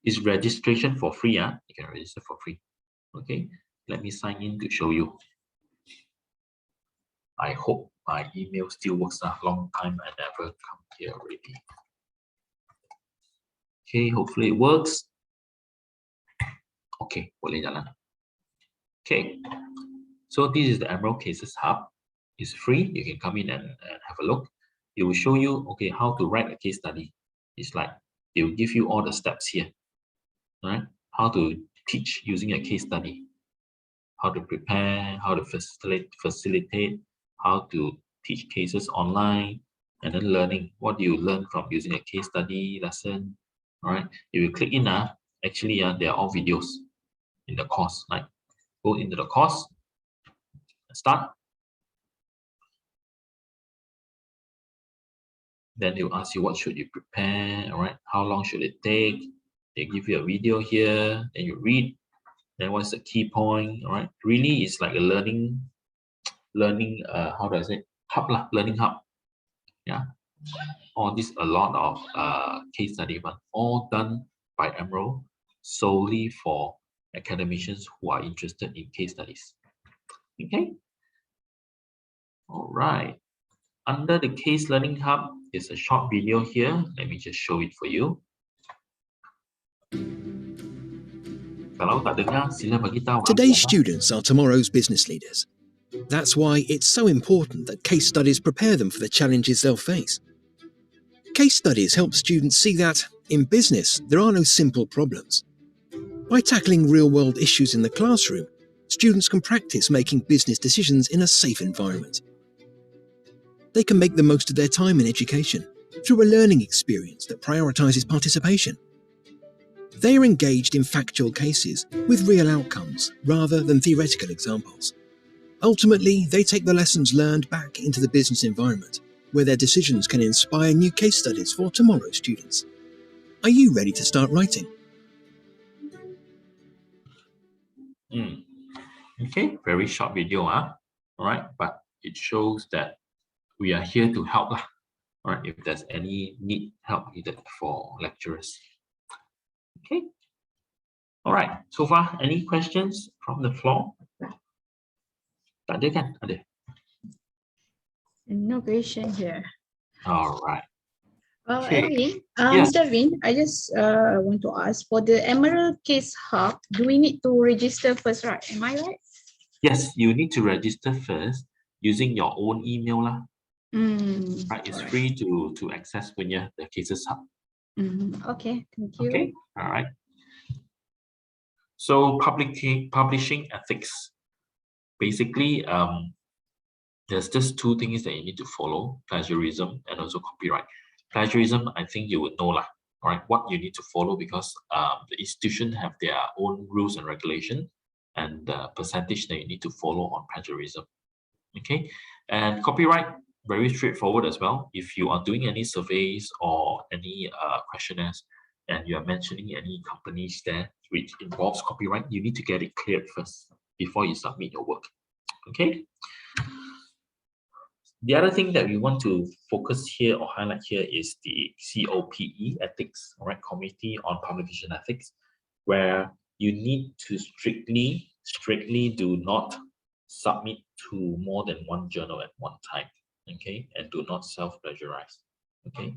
Is registration for free? You can register for free. Okay. Let me sign in to show you. I hope my email still works. A long time I never come here already. Okay, hopefully it works. Okay, boleh jalan. Okay, so this is the Emerald Cases Hub. It's free. You can come in and have a look. It will show you, okay, how to write a case study. It's like, it will give you all the steps here, right? How to teach using a case study, how to prepare, how to facilitate, how to teach cases online, and then learning. What do you learn from using a case study lesson? All right. If you click in, actually, they are all videos in the course. Like, go into the course, start. Then they'll ask you what should you prepare, all right? How long should it take? They give you a video here, then you read. Then what's the key point, all right? Really, it's like a learning, how do I say, hub lah, learning hub. Yeah, all this, a lot of case study, but all done by Emerald solely for academicians who are interested in case studies. Okay, all right. Under the case learning hub is a short video here. Let me just show it for you. Kalau tak dengar, sila bagi tahu. Today's students are tomorrow's business leaders. That's why it's so important that case studies prepare them for the challenges they'll face. Case studies help students see that, in business, there are no simple problems. By tackling real-world issues in the classroom, students can practice making business decisions in a safe environment. They can make the most of their time in education through a learning experience that prioritises participation. They are engaged in factual cases with real outcomes rather than theoretical examples. Ultimately, they take the lessons learned back into the business environment, where their decisions can inspire new case studies for tomorrow's students. Are you ready to start writing? Okay, very short video, all right, but it shows that we are here to help, all right, if there's any help needed for lecturers. Okay, all right, so far, any questions from the floor? Tak ada kan? Ada? No question here. All right. Elvin, Yes. Mr. Vin, I just want to ask, for the Emerald Case Hub, do we need to register first, right? Am I right? Yes, you need to register first using your own email lah. Right, it's free to access when you're the Cases Hub. Okay, thank you. Okay, all right. So publishing ethics. Basically, there's just two things that you need to follow: plagiarism and also copyright. Plagiarism, I think you would know lah. All right, what you need to follow, because the institution have their own rules and regulation, and the percentage that you need to follow on plagiarism. Okay, and copyright, very straightforward as well. If you are doing any surveys or any questionnaires, and you are mentioning any companies there which involves copyright, you need to get it cleared first before you submit your work. Okay. The other thing that we want to focus here or highlight here is the COPE ethics, all right, Committee on Publication Ethics, where you need to strictly do not submit to more than one journal at one time, okay, and do not self-plagiarize, okay.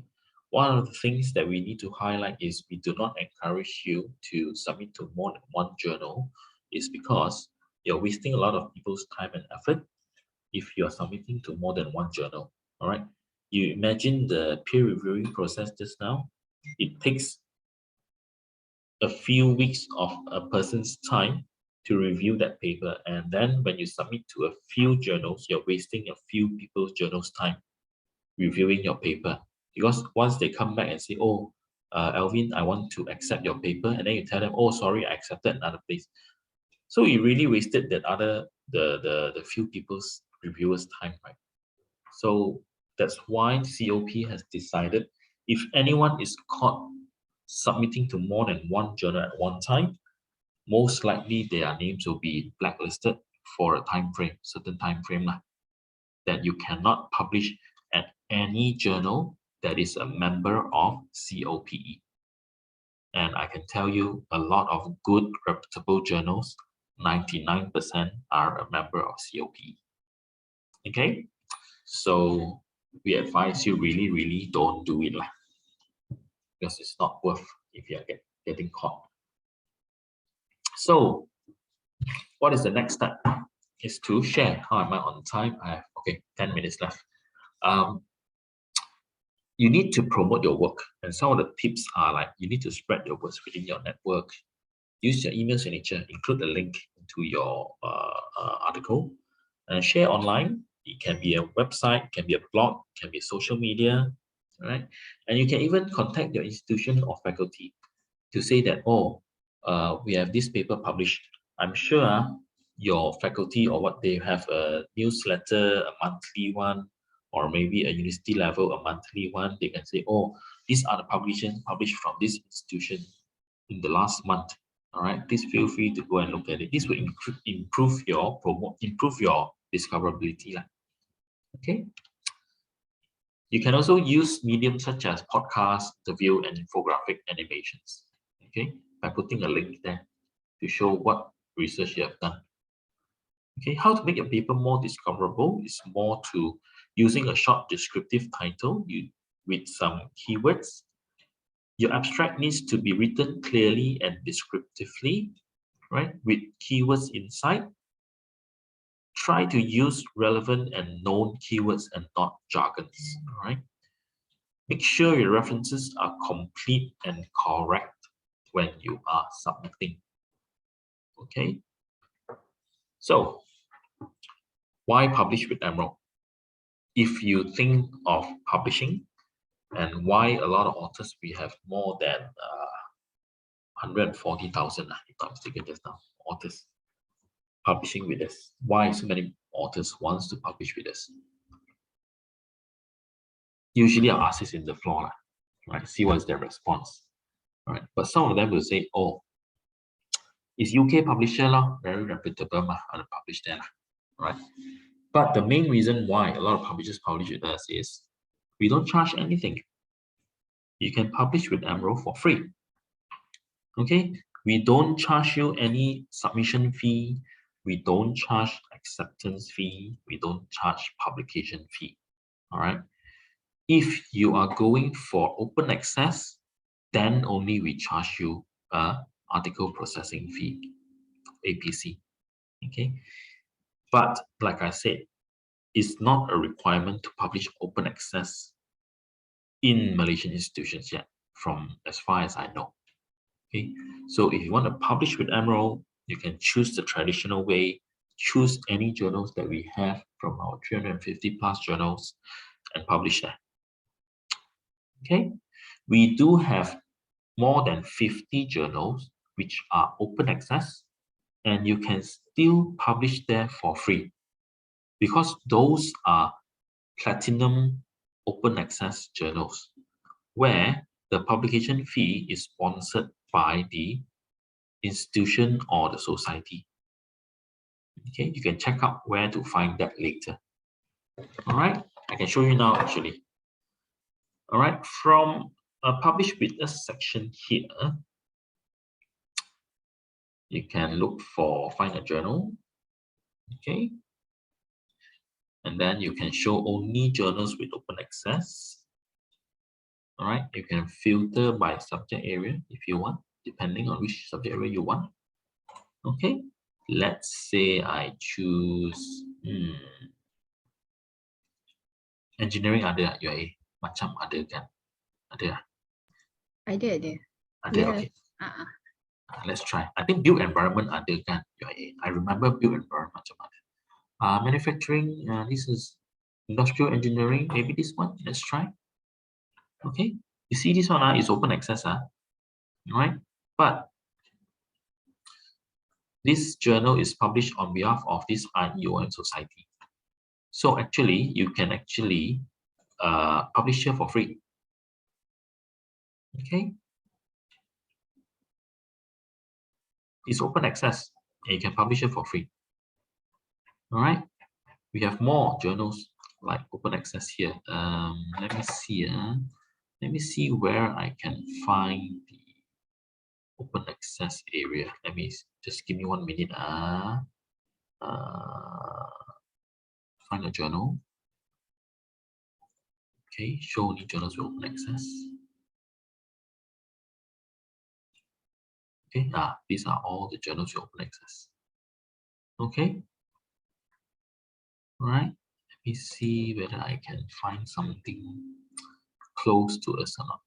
One of the things that we need to highlight is we do not encourage you to submit to more than one journal, is because you're wasting a lot of people's time and effort if you're submitting to more than one journal, all right? You imagine the peer reviewing process just now. It takes a few weeks of a person's time to review that paper, and then when you submit to a few journals, you're wasting a few people's journals' time reviewing your paper. Because once they come back and say, oh, Elvin, I want to accept your paper, and then you tell them, oh, sorry, I accepted another place. So you really wasted that the few people's reviewers' time, right? So that's why COP has decided if anyone is caught submitting to more than one journal at one time, most likely their names will be blacklisted for a time frame, certain time frame that you cannot publish at any journal that is a member of COPE. And I can tell you a lot of good reputable journals, 99% are a member of COPE. Okay, so we advise you really don't do it because it's not worth if you're getting caught. So what is the next step? Is to share. How am I on time? I have, okay, 10 minutes left. You need to promote your work. And some of the tips are like, you need to spread your words within your network. Use your email signature, include the link to your article, and share online. It can be a website, can be a blog, can be social media, right? And you can even contact your institution or faculty to say that, oh, we have this paper published. I'm sure your faculty or what, they have a newsletter, a monthly one, or maybe a university level, a monthly one. They can say, oh, these are the publications published from this institution in the last month. All right, please feel free to go and look at it. This will improve your discoverability. Okay. You can also use mediums such as podcasts, interview, and infographic animations. Okay, by putting a link there to show what research you have done. Okay, how to make a paper more discoverable is more to using a short descriptive title with some keywords. Your abstract needs to be written clearly and descriptively, right? With keywords inside. Try to use relevant and known keywords and not jargons, all right? Make sure your references are complete and correct when you are submitting, okay? So, why publish with Emerald? If you think of publishing, and why a lot of authors, we have more than 140,000, if I'm mistaken just now, authors publishing with us. Why so many authors wants to publish with us? Usually I'll ask this in the floor, right? See what's their response, right? But some of them will say, oh, it's UK publisher, very reputable, I'll publish there, right? But the main reason why a lot of publishers publish with us is we don't charge anything. You can publish with Emerald for free. Okay, we don't charge you any submission fee. We don't charge acceptance fee. We don't charge publication fee. All right. If you are going for open access, then only we charge you a article processing fee, APC. Okay. But like I said, it's not a requirement to publish open access in Malaysian institutions yet, from as far as I know. Okay, so if you want to publish with Emerald, you can choose the traditional way, choose any journals that we have from our 350 plus journals and publish that. Okay, we do have more than 50 journals which are open access, and you can still publish there for free because those are platinum open access journals where the publication fee is sponsored by the institution or the society. Okay, you can check out where to find that later. All right, I can show you now actually. All right, from a publish with us section here, you can look for find a journal. Okay, and then you can show only journals with open access. All right, you can filter by subject area if you want, depending on which subject area you want. Okay, let's say I choose engineering ada UIA, macam ada kan? Ada. Ada. Ada, Yeah. okay. Let's try. I think built environment ada kan UIA. I remember built environment macam ada. Manufacturing, this is industrial engineering, maybe this one, let's try. Okay, you see this one is open access, right? But this journal is published on behalf of this IIUM society. So actually, you can actually publish here for free. Okay, it's open access, and you can publish it for free. All right, we have more journals like open access here. Let me see. Let me see where I can find the open access area. Let me just give me 1 minute. Find a journal. Okay, show only journals with open access. Okay, these are all the journals with open access. Okay. All right. Let me see whether I can find something close to us or not.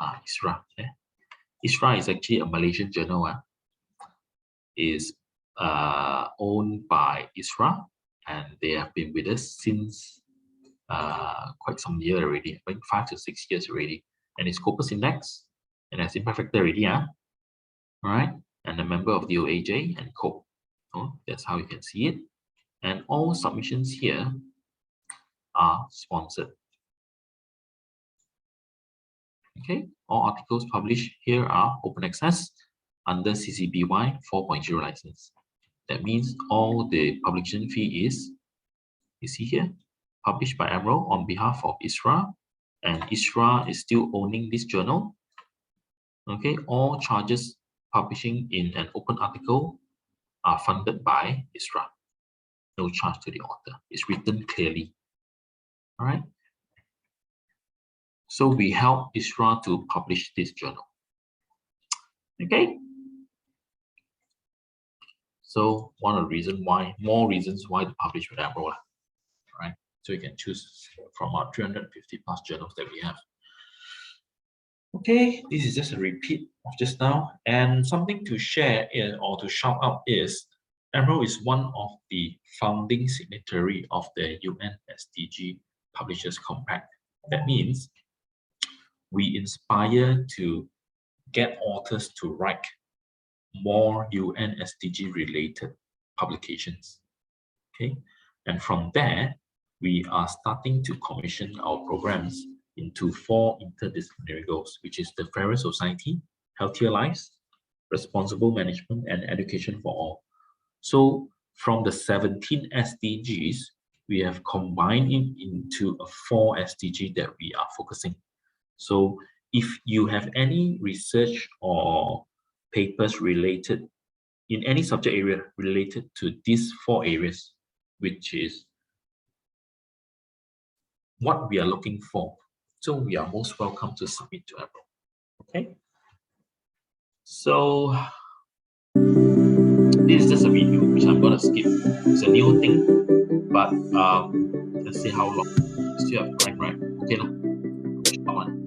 ISRA. Yeah. ISRA is actually a Malaysian journal. Is owned by ISRA, and they have been with us since quite some years already, I think 5 to 6 years already. And it's Corpus Index and has impact factor already, all right? And a member of the OAJ and COPE. Oh, that's how you can see it. And all submissions here are sponsored. Okay, all articles published here are open access under CCBY 4.0 license. That means all the publication fee is, you see here, published by Emerald on behalf of ISRA, and ISRA is still owning this journal. Okay, all charges publishing in an open article are funded by ISRA. No charge to the author. It's written clearly. All right. So we help ISRA to publish this journal. Okay. So one of the reasons why, more reasons why to publish with Emerald. Right. So you can choose from our 350 plus journals that we have. Okay, this is just a repeat of just now, and something to share or to shout out is Emerald is one of the founding signatory of the UN SDG Publishers Compact. That means we inspire to get authors to write more UN SDG related publications. Okay, and from there we are starting to commission our programs into 4 interdisciplinary goals, which is the fairer society, healthier lives, responsible management, and education for all. So from the 17 SDGs, we have combined it into a 4 SDG that we are focusing. So if you have any research or papers related in any subject area related to these 4 areas, which is what we are looking for, so we are most welcome to submit to Emerald. Okay. So this is just a video which I'm gonna skip. It's a new thing, but let's see how long. We still have time, right? Okay, come on.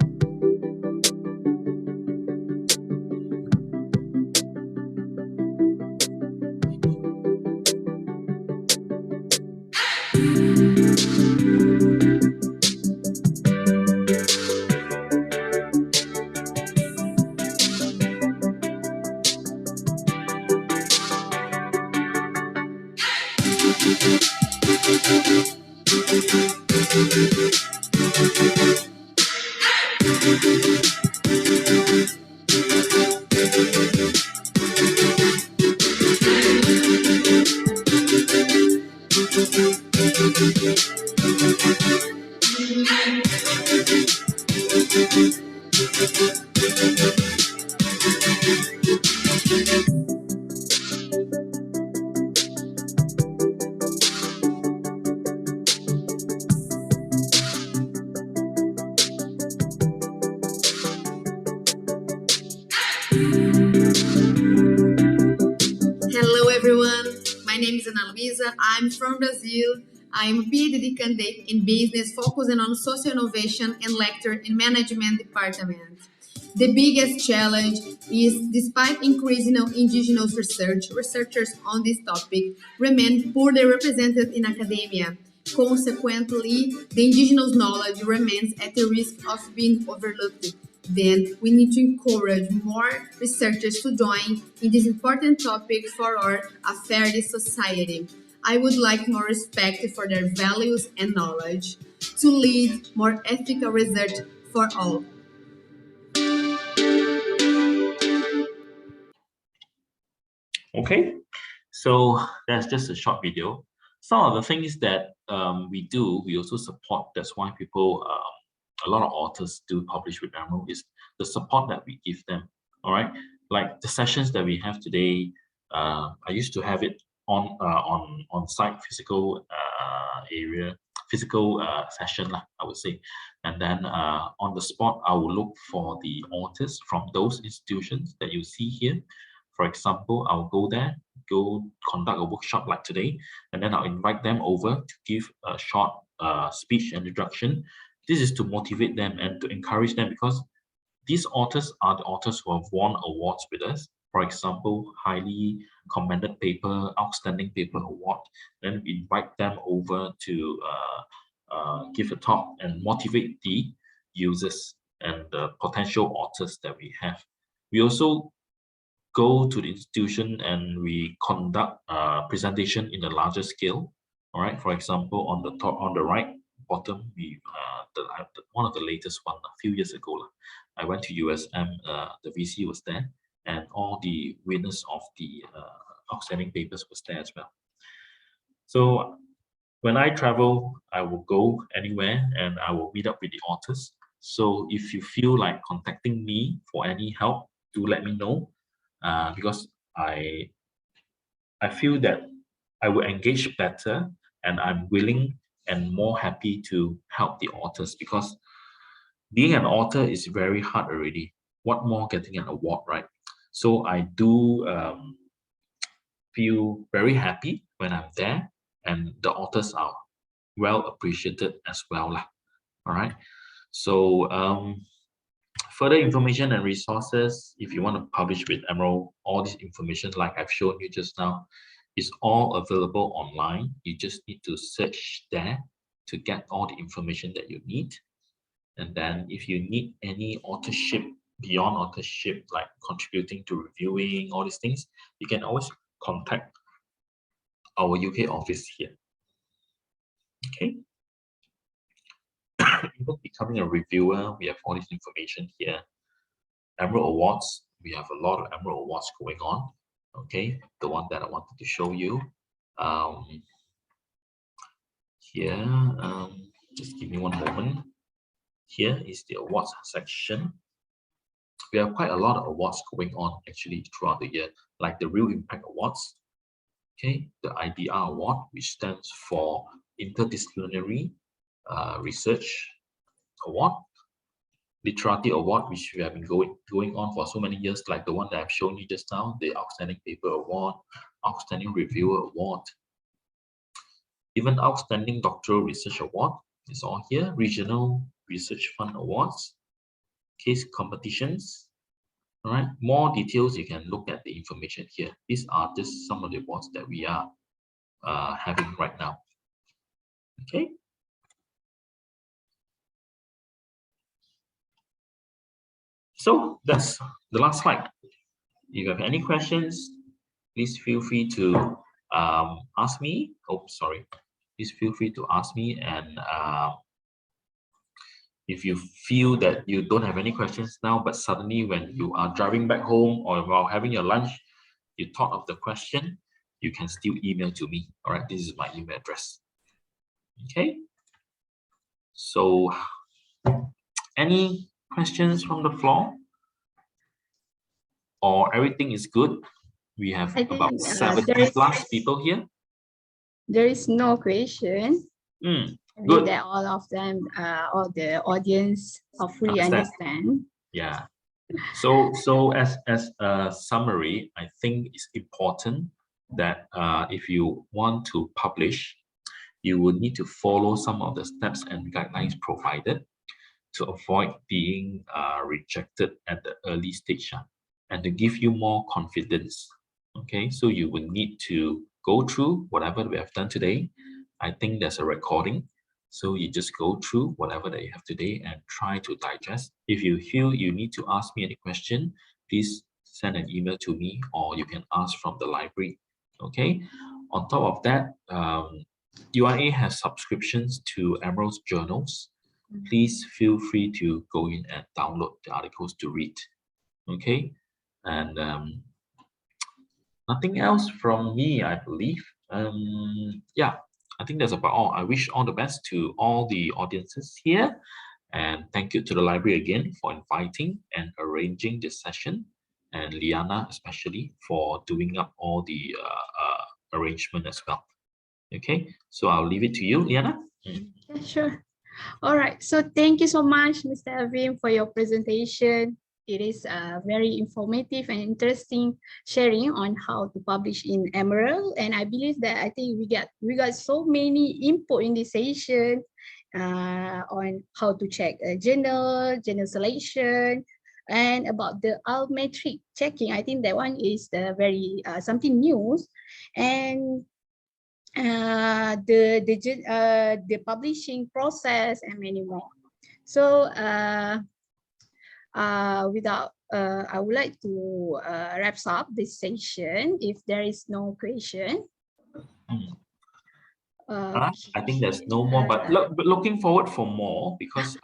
Hello everyone, my name is Ana Luisa. I'm from Brazil. I'm a PhD candidate in business focusing on social innovation and lecture in management department. The biggest challenge is, despite increasing indigenous research, researchers on this topic remain poorly represented in academia. Consequently, the indigenous knowledge remains at the risk of being overlooked. Then we need to encourage more researchers to join in this important topic for our fair society. I would like more respect for their values and knowledge to lead more ethical research for all. Okay, so that's just a short video. Some of the things that we do, we also support. That's why people, a lot of authors do publish with Emerald, is the support that we give them. All right, like the sessions that we have today. I used to have it on site physical session, I would say, and then on the spot I will look for the authors from those institutions that you see here For example, I'll go there, go conduct a workshop like today, and then I'll invite them over to give a short speech and introduction. This is to motivate them and to encourage them, because these authors are the authors who have won awards with us. For example, highly commended paper, outstanding paper award. Then we invite them over to give a talk and motivate the users and the potential authors that we have. We also go to the institution and we conduct a presentation in a larger scale. All right. For example, on the top, on the right bottom, we one of the latest one a few years ago. I went to USM. The VC was there, and all the winners of the outstanding papers was there as well. So when I travel, I will go anywhere and I will meet up with the authors. So if you feel like contacting me for any help, do let me know, because I feel that I will engage better, and I'm willing and more happy to help the authors, because being an author is very hard already. What more getting an award, right? So I do feel very happy when I'm there, and the authors are well appreciated as well. All right. So further information and resources, if you want to publish with Emerald, all this information like I've shown you just now is all available online. You just need to search there to get all the information that you need. And then if you need any authorship, beyond authorship, like contributing to reviewing, all these things, you can always contact our UK office here. Okay. Even becoming a reviewer, we have all this information here. Emerald Awards, we have a lot of Emerald Awards going on. Okay, the one that I wanted to show you. Here, just give me one moment. Here is the awards section. We have quite a lot of awards going on actually throughout the year, like the Real Impact Awards. Okay, the IBR Award, which stands for Interdisciplinary Research Award. Literati Award, which we have been going on for so many years, like the one that I've shown you just now, the Outstanding Paper Award, Outstanding Reviewer Award, even Outstanding Doctoral Research Award is all here. Regional Research Fund Awards, case competitions. All right, more details, you can look at the information here. These are just some of the awards that we are having right now. Okay. So that's the last slide. If you have any questions, please feel free to ask me. Oh, sorry. Please feel free to ask me. And if you feel that you don't have any questions now, but suddenly when you are driving back home or while having your lunch, you thought of the question, you can still email to me. All right, this is my email address. Okay. So any questions from the floor? Or everything is good? We have about 70+ people here. There is no question. Good. That all of them, all the audience hopefully understand. Yeah. So as a summary, I think it's important that if you want to publish, you will need to follow some of the steps and guidelines provided to avoid being rejected at the early stage, and to give you more confidence. Okay, so you will need to go through whatever we have done today. I think there's a recording, so you just go through whatever that you have today and try to digest. If you feel you need to ask me any question, please send an email to me, or you can ask from the library. Okay, on top of that, UIA has subscriptions to Emerald's journals. Please feel free to go in and download the articles to read. Okay, and nothing else from me, I believe. Yeah, I think that's about all. I wish all the best to all the audiences here, and thank you to the library again for inviting and arranging this session, and Liyana especially for doing up all the arrangement as well. Okay, so I'll leave it to you, Liyana. Yeah, sure. All right, so thank you so much, Mr. Elvin, for your presentation. it is very informative and interesting sharing on how to publish in Emerald. And I believe that I think we got so many input in this session on how to check a journal selection, and about the alt-metric checking. I think that one is the very something new, and the publishing process and many more. So without I would like to wrap up this session if there is no question. I think there's no more, but looking forward for more, because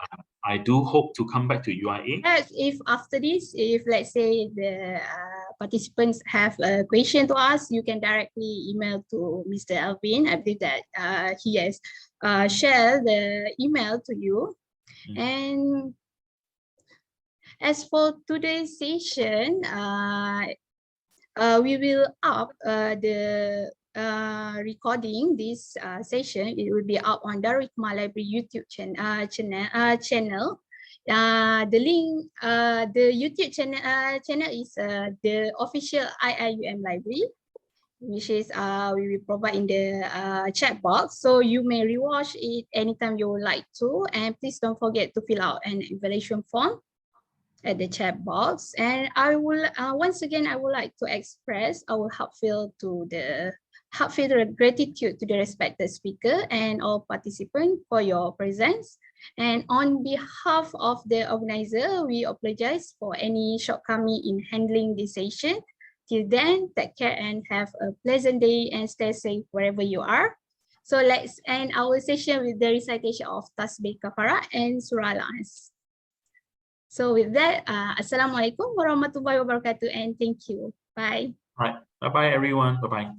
I do hope to come back to UIA. Yes, if after this, if let's say the participants have a question to ask, you can directly email to Mr. Elvin. I believe that he has shared the email to you. And as for today's session, we will up the recording this session. It will be up on Darul Hikmah Library YouTube channel. The link, the YouTube channel is the official IIUM library, which is we will provide in the chat box, so you may rewatch it anytime you would like to. And please don't forget to fill out an evaluation form at the chat box. And I will once again I would like to express our heartfelt gratitude to the respected speaker and all participants for your presence. And on behalf of the organizer, we apologize for any shortcoming in handling this session. Till then, take care and have a pleasant day and stay safe wherever you are. So let's end our session with the recitation of Tasbih Kafarah and Surah Al-As. So with that, Assalamualaikum warahmatullahi wabarakatuh, and thank you. Bye. All right. Bye-bye, everyone. Bye-bye.